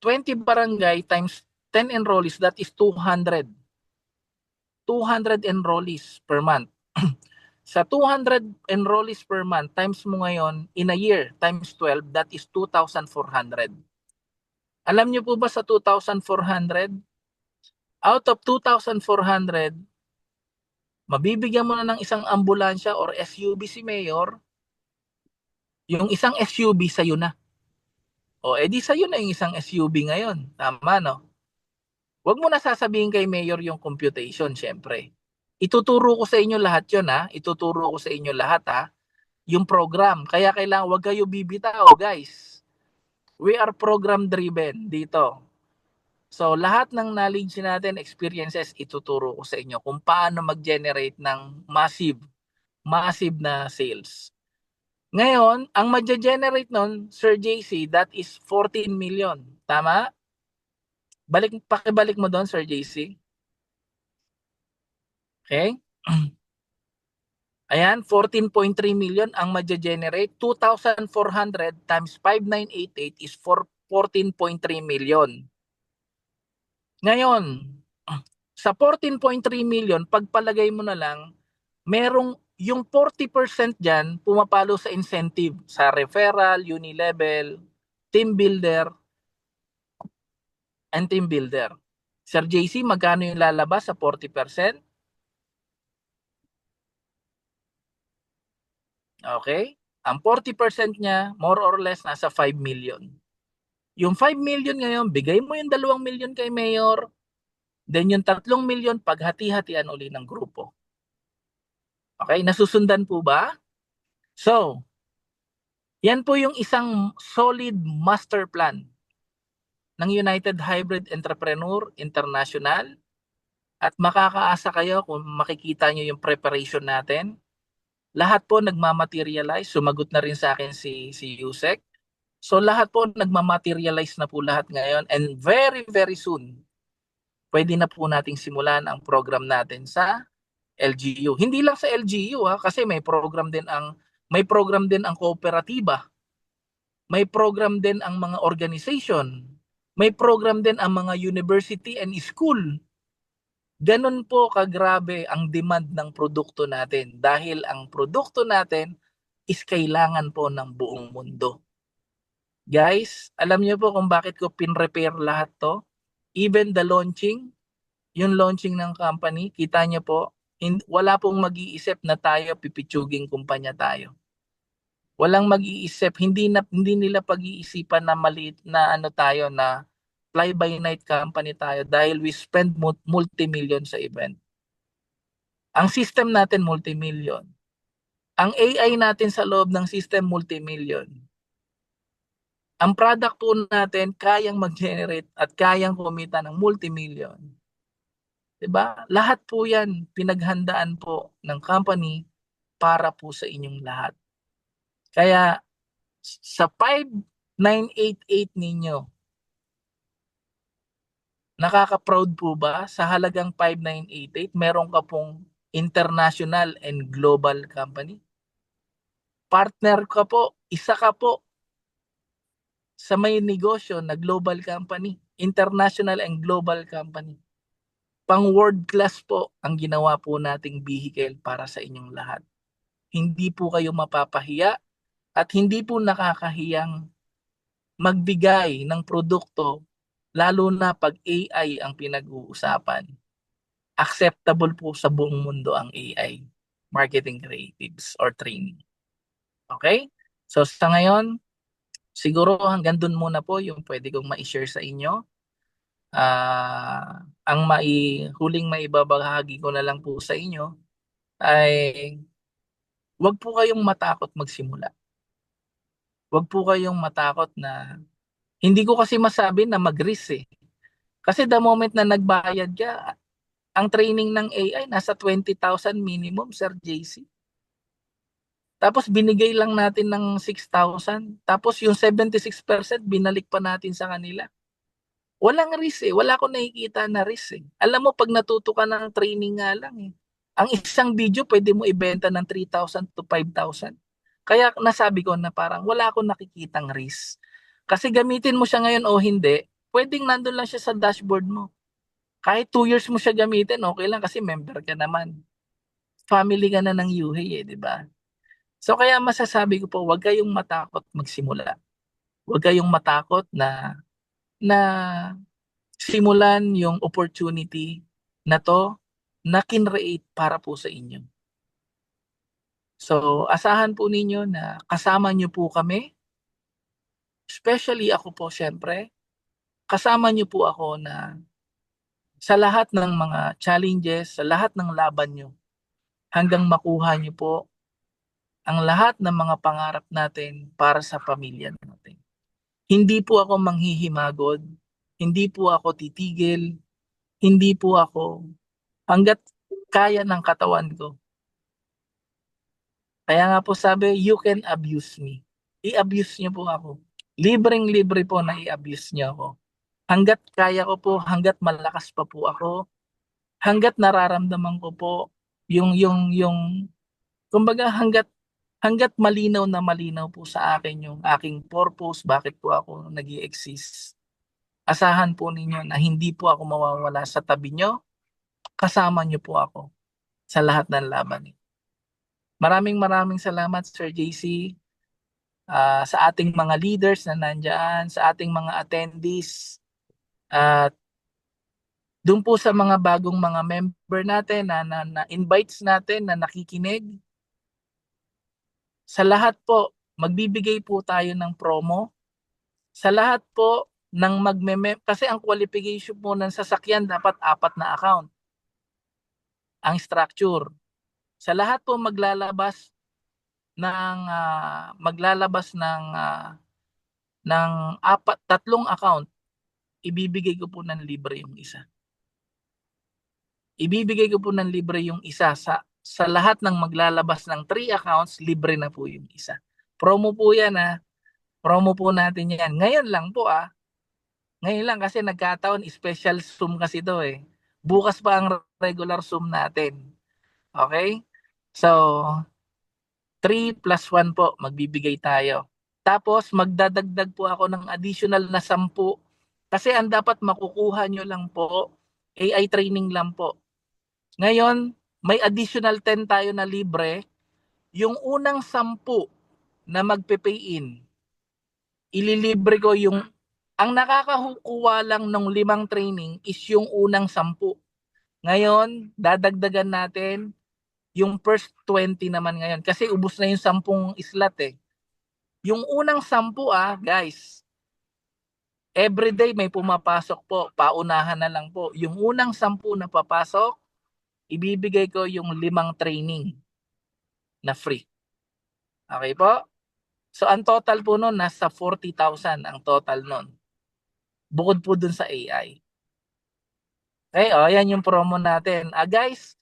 20 barangay times 10 enrollees, that is 200. 200 enrollees per month. Sa 200 enrollees per month, times mo ngayon in a year, times 12, that is 2,400. Alam niyo po ba sa 2,400? Out of 2,400, mabibigyan mo na ng isang ambulansya or SUV si Mayor, yung isang SUV sa'yo na. O edi sa'yo na yung isang SUV ngayon. Tama, no? Huwag mo na sasabihin kay Mayor yung computation, syempre. Ituturo ko sa inyo lahat yun, ha? Ituturo ko sa inyo lahat, ha? Yung program. Kaya kailangan huwag kayo bibitaw, guys. We are program driven dito. So lahat ng knowledge natin, experiences, ituturo ko sa inyo kung paano mag-generate ng massive na sales. Ngayon, ang mag-generate nun, Sir JC, that is 14 million. Tama? Pakibalik mo doon, Sir JC. Okay? Ayan, 14.3 million ang ma-generate. 2,400 times 5,988 is 14.3 million. Ngayon, sa 14.3 million, pagpalagay mo na lang, merong yung 40% dyan pumapalo sa incentive, sa referral, unilevel, team builder, and team builder. Sir JC, magkano yung lalabas sa 40%? Okay? Ang 40% niya, more or less, nasa 5 million. Yung 5 million ngayon, bigay mo yung 2 million kay Mayor, then yung 3 million, paghati-hatian uli ng grupo. Okay? Nasusundan po ba? So, yan po yung isang solid master plan ng United Hybrid Entrepreneur International at makakaasa kayo kung makikita nyo yung preparation natin. Lahat po nagmamaterialize. Sumagot na rin sa akin si Yusek. So lahat po nagmamaterialize na po lahat ngayon and very very soon pwede na po nating simulan ang program natin sa LGU. Hindi lang sa LGU kasi may program din ang kooperatiba. May program din ang mga organization. May program din ang mga university and school. Ganon po kagrabe ang demand ng produkto natin dahil ang produkto natin is kailangan po ng buong mundo. Guys, alam niyo po kung bakit ko pin-repair lahat to? Even the launching, yung launching ng company, kita niyo po, wala pong mag-iisip na tayo pipitsuging kumpanya tayo. Walang mag-iisip, hindi nila pag-iisipan na maliit na ano tayo na fly by night company tayo dahil we spend multi-million sa event. Ang system natin multi-million. Ang AI natin sa loob ng system multi-million. Ang product po natin kayang mag-generate at kayang kumita ng multi-million. 'Di ba? Lahat po 'yan pinaghandaan po ng company para po sa inyong lahat. Kaya sa 5,988 ninyo, nakaka-proud po ba sa halagang 5,988 meron ka pong international and global company? Partner ka po, isa ka po sa may negosyo na global company, international and global company. Pang world class po ang ginawa po nating vehicle para sa inyong lahat. Hindi po kayo mapapahiya at hindi po nakakahiyang magbigay ng produkto lalo na pag AI ang pinag-uusapan. Acceptable po sa buong mundo ang AI, marketing creatives or training. Okay? So sa ngayon, Siguro hanggang dun muna po yung pwede kong ma-share sa inyo. Ang huling maibabahagi ko na lang po sa inyo ay wag po kayong matakot magsimula. Wag po kayong matakot na hindi ko kasi masabi na mag-risk eh. Kasi the moment na nagbayad ka, ang training ng AI nasa 20,000 minimum, Sir JC. Tapos binigay lang natin ng 6,000. Tapos yung 76% binalik pa natin sa kanila. Walang risk eh. Wala akong nakikita na risk eh. Alam mo, pag natuto ka ng training nga lang eh. Ang isang video pwede mo ibenta ng 3,000 to 5,000. Kaya nasabi ko na parang wala akong nakikitang risk. Kasi gamitin mo siya ngayon o hindi, pwedeng nandun lang siya sa dashboard mo. Kahit 2 years mo siya gamitin, okay lang kasi member ka naman. Family ka na ng UHE eh, di ba? So kaya masasabi ko po, huwag kayong matakot magsimula. Huwag kayong matakot na simulan yung opportunity na to na kinreate para po sa inyo. So asahan po ninyo na kasama nyo po kami. Especially ako po syempre. Kasama nyo po ako na sa lahat ng mga challenges, sa lahat ng laban nyo, hanggang makuha nyo po ang lahat ng mga pangarap natin para sa pamilya natin. Hindi po ako manghihimagod, hindi po ako titigil, hindi po ako hanggat kaya ng katawan ko. Kaya nga po sabi, you can abuse me. I-abuse niyo po ako. Libreng-libre po na i-abuse niyo ako. Hanggat kaya ko po, hanggat malakas pa po ako, hanggat nararamdaman ko po yung kumbaga hanggat malinaw na malinaw po sa akin yung aking purpose, bakit po ako nag-i-exist. Asahan po ninyo na hindi po ako mawawala sa tabi nyo, kasama nyo po ako sa lahat ng laban. Maraming salamat Sir JC, sa ating mga leaders na nandyan, sa ating mga attendees, at doon po sa mga bagong mga member natin na invites natin na nakikinig. Sa lahat po, magbibigay po tayo ng promo. Sa lahat po ng kasi ang qualification po ng sasakyan dapat 4 na account. Ang structure. Sa lahat po maglalabas ng 3 account, ibibigay ko po ng libre yung isa. Ibibigay ko po ng libre yung isa sa lahat ng maglalabas ng 3 accounts, libre na po yung isa. Promo po yan ha. Promo po natin yan. Ngayon lang po Ngayon lang kasi nagkataon, special Zoom kasi to eh. Bukas pa ang regular Zoom natin. Okay? So, 3 plus 1 po, magbibigay tayo. Tapos, magdadagdag po ako ng additional na 10. Kasi ang dapat makukuha nyo lang po, AI training lang po. Ngayon, may additional 10 tayo na libre. Yung unang 10 na magpe-pay in, ililibre ko ang nakakakuha lang ng 5 training is yung unang 10. Ngayon, dadagdagan natin yung first 20 naman ngayon. Kasi ubos na yung 10 slot eh. Yung unang 10 guys, everyday may pumapasok po. Paunahan na lang po. Yung unang 10 na papasok, ibibigay ko yung 5 training na free. Okay po? So ang total po nun, nasa 40,000 ang total nun. Bukod po dun sa AI. Okay, yan yung promo natin. Guys,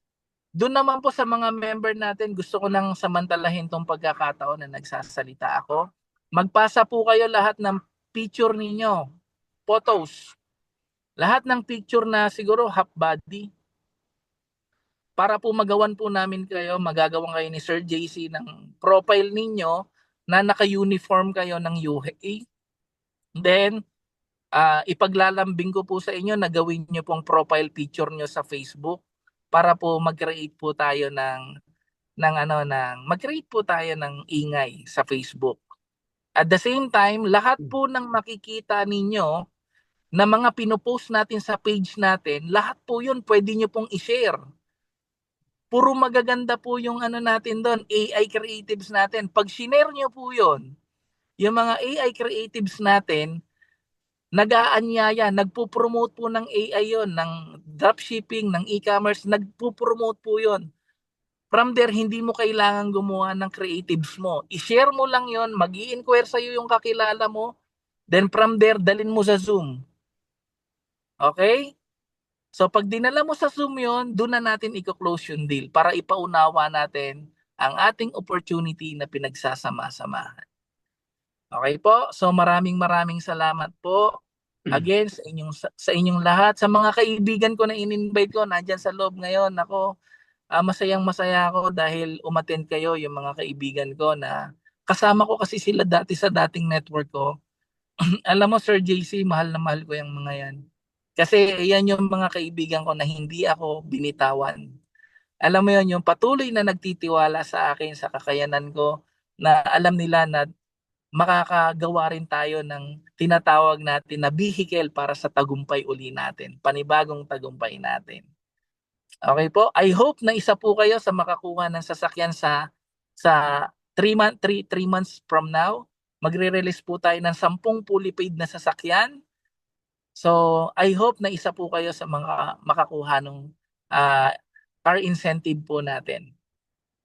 doon naman po sa mga member natin, gusto ko nang samantalahin tong pagkakataon na nagsasalita ako. Magpasa po kayo lahat ng picture ninyo, photos. Lahat ng picture na siguro half body. Para po magagawan kayo ni Sir JC ng profile ninyo na naka-uniform kayo ng UHE. Then, ipaglalambing ko po sa inyo na gawin nyo pong profile picture nyo sa Facebook para po mag-create po tayo mag-create po tayo ng ingay sa Facebook. At the same time, lahat po ng makikita ninyo na mga pinopost natin sa page natin, lahat po yun pwede nyo pong i-share. Puro magaganda po yung natin doon, AI creatives natin. Pag sinare nyo po yun, yung mga AI creatives natin, nag-aanyaya, nagpo-promote po ng AI yon, ng dropshipping, ng e-commerce, nagpo-promote po yon. From there, hindi mo kailangan gumawa ng creatives mo. I-share mo lang yon, mag-i-inquire sa'yo yung kakilala mo, then from there, dalin mo sa Zoom. Okay? So pag dinala mo sa Zoom yon, doon na natin i-close yung deal para ipaunawa natin ang ating opportunity na pinagsasama-samahan. Okay po? So maraming salamat po. Again, sa inyong lahat, sa mga kaibigan ko na in-invite ko, nandyan sa loob ngayon. Ako, masayang-masaya ako dahil umattend kayo, yung mga kaibigan ko na kasama ko kasi sila dati sa dating network ko. Alam mo, Sir JC, mahal na mahal ko yung mga yan. Kasi yan yung mga kaibigan ko na hindi ako binitawan. Alam mo yon, yung patuloy na nagtitiwala sa akin, sa kakayanan ko, na alam nila na makakagawa rin tayo ng tinatawag natin na vehicle para sa tagumpay uli natin, panibagong tagumpay natin. Okay po? I hope na isa po kayo sa makakuha ng sasakyan sa 3 months from now. Magre-release po tayo ng 10 fully paid na sasakyan. So, I hope na isa po kayo sa mga makakuha ng car incentive po natin.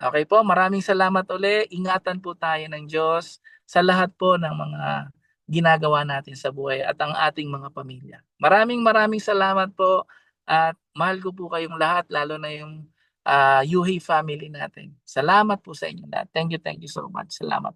Okay po, maraming salamat uli. Ingatan po tayo ng Diyos sa lahat po ng mga ginagawa natin sa buhay at ang ating mga pamilya. Maraming salamat po at mahal ko po kayong lahat, lalo na yung Yuhi family natin. Salamat po sa inyo lahat. Thank you so much. Salamat.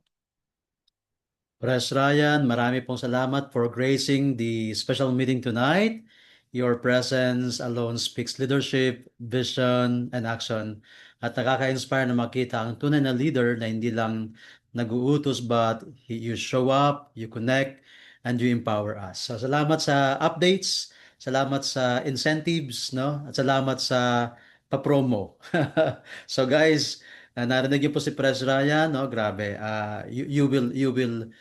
Pres Ryan, marami pong salamat for gracing the special meeting tonight. Your presence alone speaks leadership, vision, and action. At nakaka-inspire na makita ang tunay na leader na hindi lang nag-uutos but you show up, you connect, and you empower us. So salamat sa updates, salamat sa incentives, no? At salamat sa pa-promo. So guys, narinig niyo po si Pres Ryan, no? Grabe. You will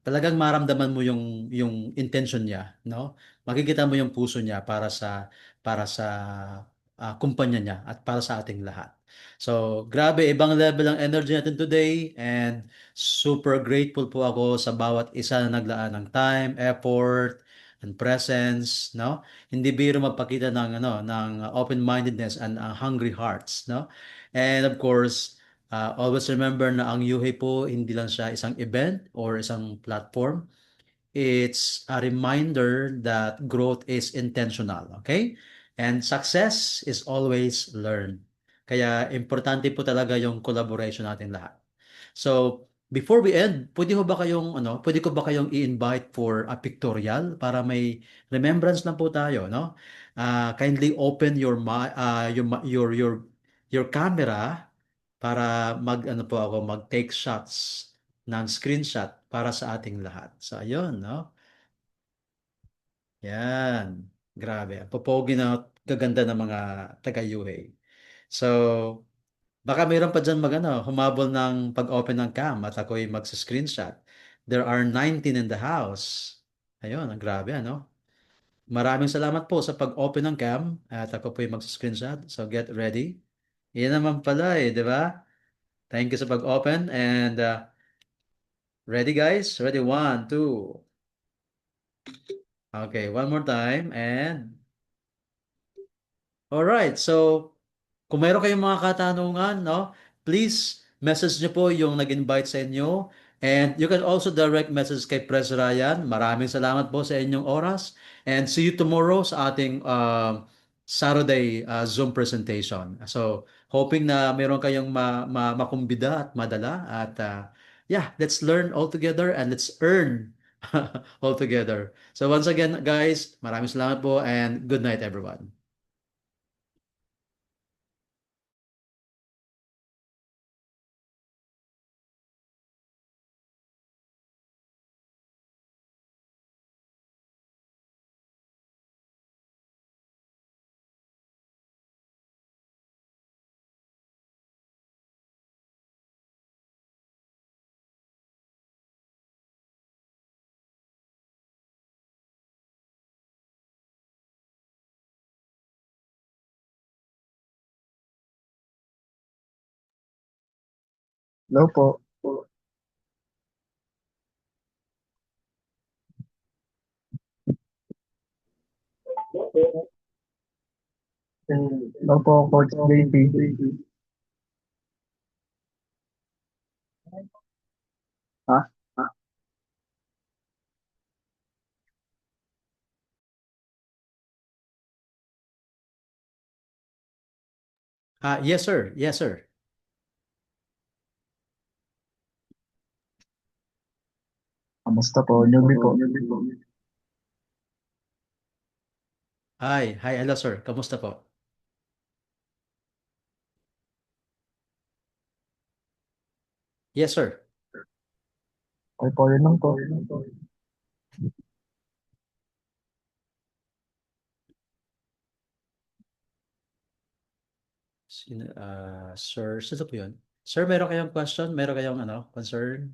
talagang maramdaman mo yung intention niya, no? Makikita mo yung puso niya para sa kumpanya niya at para sa ating lahat. So, grabe, ibang level ang energy natin today and super grateful po ako sa bawat isa na naglaan ng time, effort, and presence, no? Hindi biro magpakita ng open-mindedness and hungry hearts, no? And of course, always remember na ang UHI po hindi lang siya isang event or isang platform. It's a reminder that growth is intentional, okay? And success is always learned. Kaya importante po talaga yung collaboration natin lahat. So, before we end, pwede ko ba kayong i-invite for a pictorial para may remembrance lang po tayo, no? Kindly open your camera para mag-take shots ng screenshot para sa ating lahat. So, ayun, no? Yan. Grabe. Ang popogi na gaganda ng mga taga-UA. So, baka mayroon pa dyan humabol ng pag-open ng cam at ako'y magsa-screenshot. There are 19 in the house. Ayun, ang grabe, ano? Maraming salamat po sa pag-open ng cam at ako po'y magsa-screenshot. So, get ready. Yan naman pala di ba? Thank you sa pag-open and ready guys? Ready? One, two. Okay, one more time and alright. So, kung mayroon kayong mga katanungan, no, please message nyo po yung nag-invite sa inyo. And you can also direct message kay Pres Ryan. Maraming salamat po sa inyong oras. And see you tomorrow sa ating Saturday Zoom presentation. So, hoping na mayroon kayong makumbida at madala. At yeah, let's learn all together and let's earn all together. So once again, guys, maraming salamat po and good night everyone. Hello po. Opo, Coach JP. Ha? Yes, sir. Yes, sir. Kamusta po? Newbie po. Hi. Hi, hello, sir. Kamusta po? Yes, sir. Okay po, yun lang po. Sir po yun? Sir, meron kayong question? Meron kayong concern?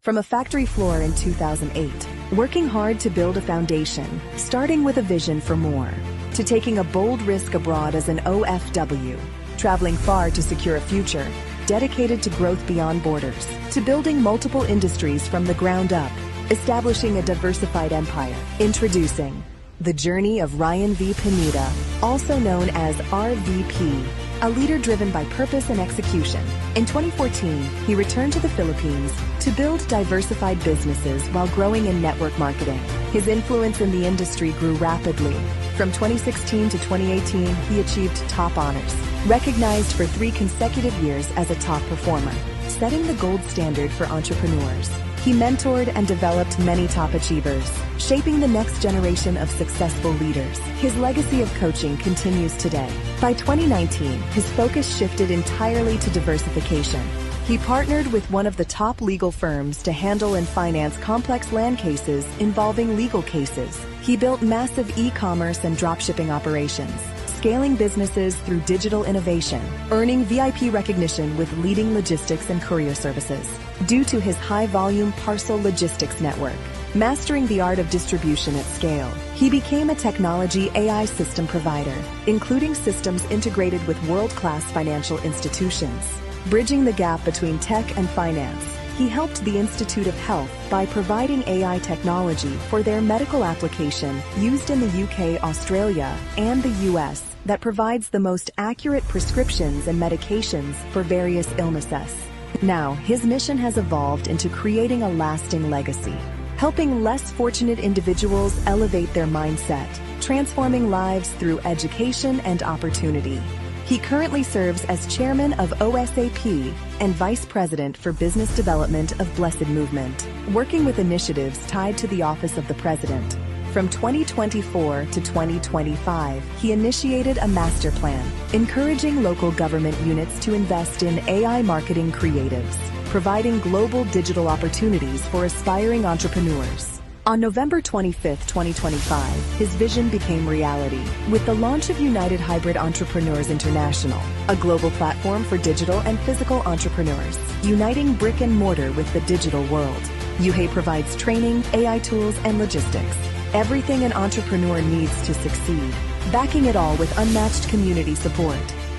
From a factory floor in 2008, working hard to build a foundation, starting with a vision for more, to taking a bold risk abroad as an OFW, traveling far to secure a future, dedicated to growth beyond borders, to building multiple industries from the ground up, establishing a diversified empire. Introducing the journey of Ryan V. Pineda, also known as RVP, a leader driven by purpose and execution. In 2014, he returned to the Philippines to build diversified businesses while growing in network marketing. His influence in the industry grew rapidly. From 2016 to 2018, he achieved top honors, recognized for 3 consecutive years as a top performer, setting the gold standard for entrepreneurs. He mentored and developed many top achievers, shaping the next generation of successful leaders. His legacy of coaching continues today. By 2019, his focus shifted entirely to diversification. He partnered with one of the top legal firms to handle and finance complex land cases involving legal cases. He built massive e-commerce and dropshipping operations, scaling businesses through digital innovation, earning VIP recognition with leading logistics and courier services due to his high-volume parcel logistics network. Mastering the art of distribution at scale, he became a technology AI system provider, including systems integrated with world-class financial institutions. Bridging the gap between tech and finance, he helped the Institute of Health by providing AI technology for their medical application used in the UK, Australia, and the US that provides the most accurate prescriptions and medications for various illnesses. Now, his mission has evolved into creating a lasting legacy, helping less fortunate individuals elevate their mindset, transforming lives through education and opportunity. He currently serves as chairman of OSAP and vice president for business development of Blessed Movement, working with initiatives tied to the office of the president. From 2024 to 2025, he initiated a master plan, encouraging local government units to invest in AI marketing creatives, providing global digital opportunities for aspiring entrepreneurs. On November 25, 2025, his vision became reality with the launch of United Hybrid Entrepreneurs International, a global platform for digital and physical entrepreneurs, uniting brick and mortar with the digital world. UHE provides training, AI tools, and logistics. Everything an entrepreneur needs to succeed, backing it all with unmatched community support.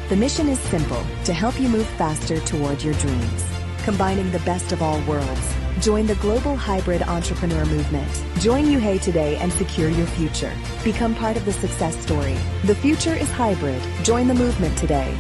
The mission is simple: to help you move faster toward your dreams. Combining the best of all worlds. Join the global hybrid entrepreneur movement. Join UHE today and secure your future. Become part of the success story. The future is hybrid. Join the movement today.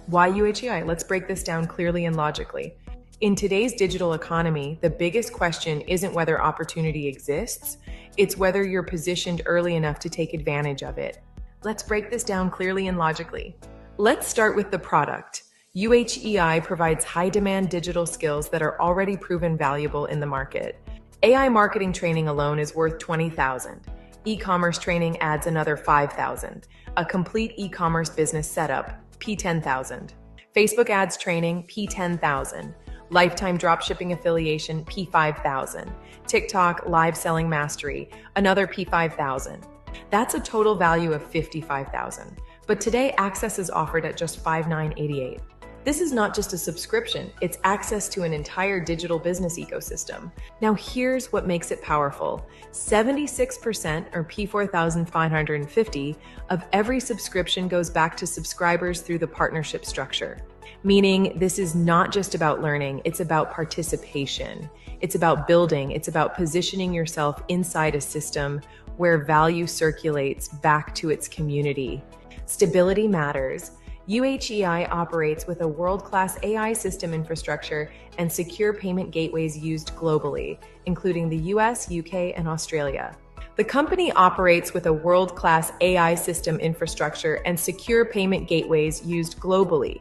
Why UHEI? Let's break this down clearly and logically. In today's digital economy, the biggest question isn't whether opportunity exists, it's whether you're positioned early enough to take advantage of it. Let's break this down clearly and logically. Let's start with the product. UHEI provides high-demand digital skills that are already proven valuable in the market. AI marketing training alone is worth $20,000. E-commerce training adds another $5,000. A complete e-commerce business setup, P10,000. Facebook ads training, P10,000. Lifetime dropshipping affiliation, P5,000. TikTok live selling mastery, another P5,000. That's a total value of $55,000. But today, access is offered at just $5,988. This is not just a subscription, it's access to an entire digital business ecosystem. Now here's what makes it powerful. 76% or P4,550 of every subscription goes back to subscribers through the partnership structure. Meaning this is not just about learning, it's about participation. It's about building, it's about positioning yourself inside a system where value circulates back to its community. Stability matters. UHEI operates with a world-class AI system infrastructure and secure payment gateways used globally, including the US, UK, and Australia. The company operates with a world-class AI system infrastructure and secure payment gateways used globally.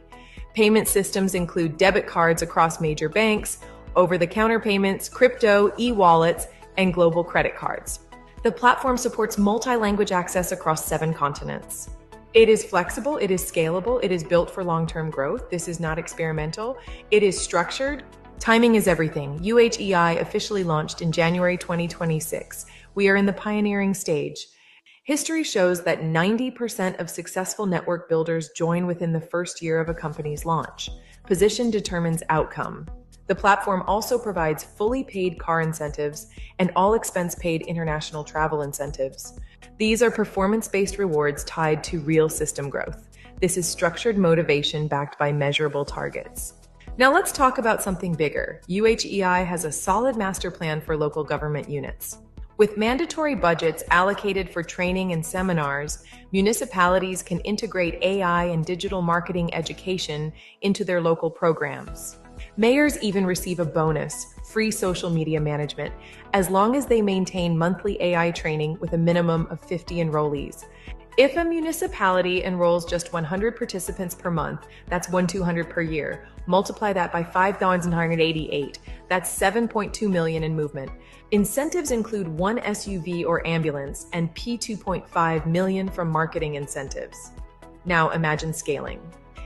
Payment systems include debit cards across major banks, over-the-counter payments, crypto, e-wallets, and global credit cards. The platform supports multi-language access across 7 continents. It is flexible, it is scalable, it is built for long-term growth. This is not experimental. It is structured. Timing is everything. UHEI officially launched in January 2026. We are in the pioneering stage. History shows that 90% of successful network builders join within the first year of a company's launch. Position determines outcome. The platform also provides fully paid car incentives and all expense paid international travel incentives. These are performance-based rewards tied to real system growth. This is structured motivation backed by measurable targets. Now let's talk about something bigger. UHEI has a solid master plan for local government units. With mandatory budgets allocated for training and seminars, municipalities can integrate AI and digital marketing education into their local programs. Mayors even receive a bonus, free social media management, as long as they maintain monthly AI training with a minimum of 50 enrollees. If a municipality enrolls just 100 participants per month, that's 1,200 per year. Multiply that by 5,988. That's 7.2 million in movement. Incentives include 1 SUV or ambulance and P2.5 million from marketing incentives. Now imagine scaling.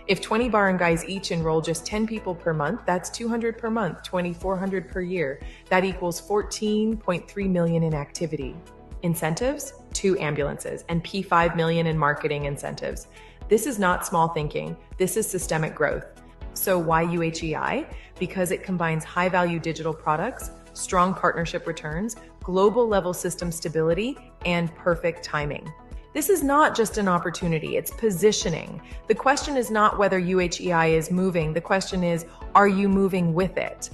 If 20 barangays each enroll just 10 people per month, that's 200 per month, 2,400 per year. That equals 14.3 million in activity. Incentives, 2 ambulances, and P5 million in marketing incentives. This is not small thinking. This is systemic growth. So why UHEI? Because it combines high-value digital products, strong partnership returns, global-level system stability, and perfect timing. This is not just an opportunity, it's positioning. The question is not whether UHEI is moving, the question is, are you moving with it?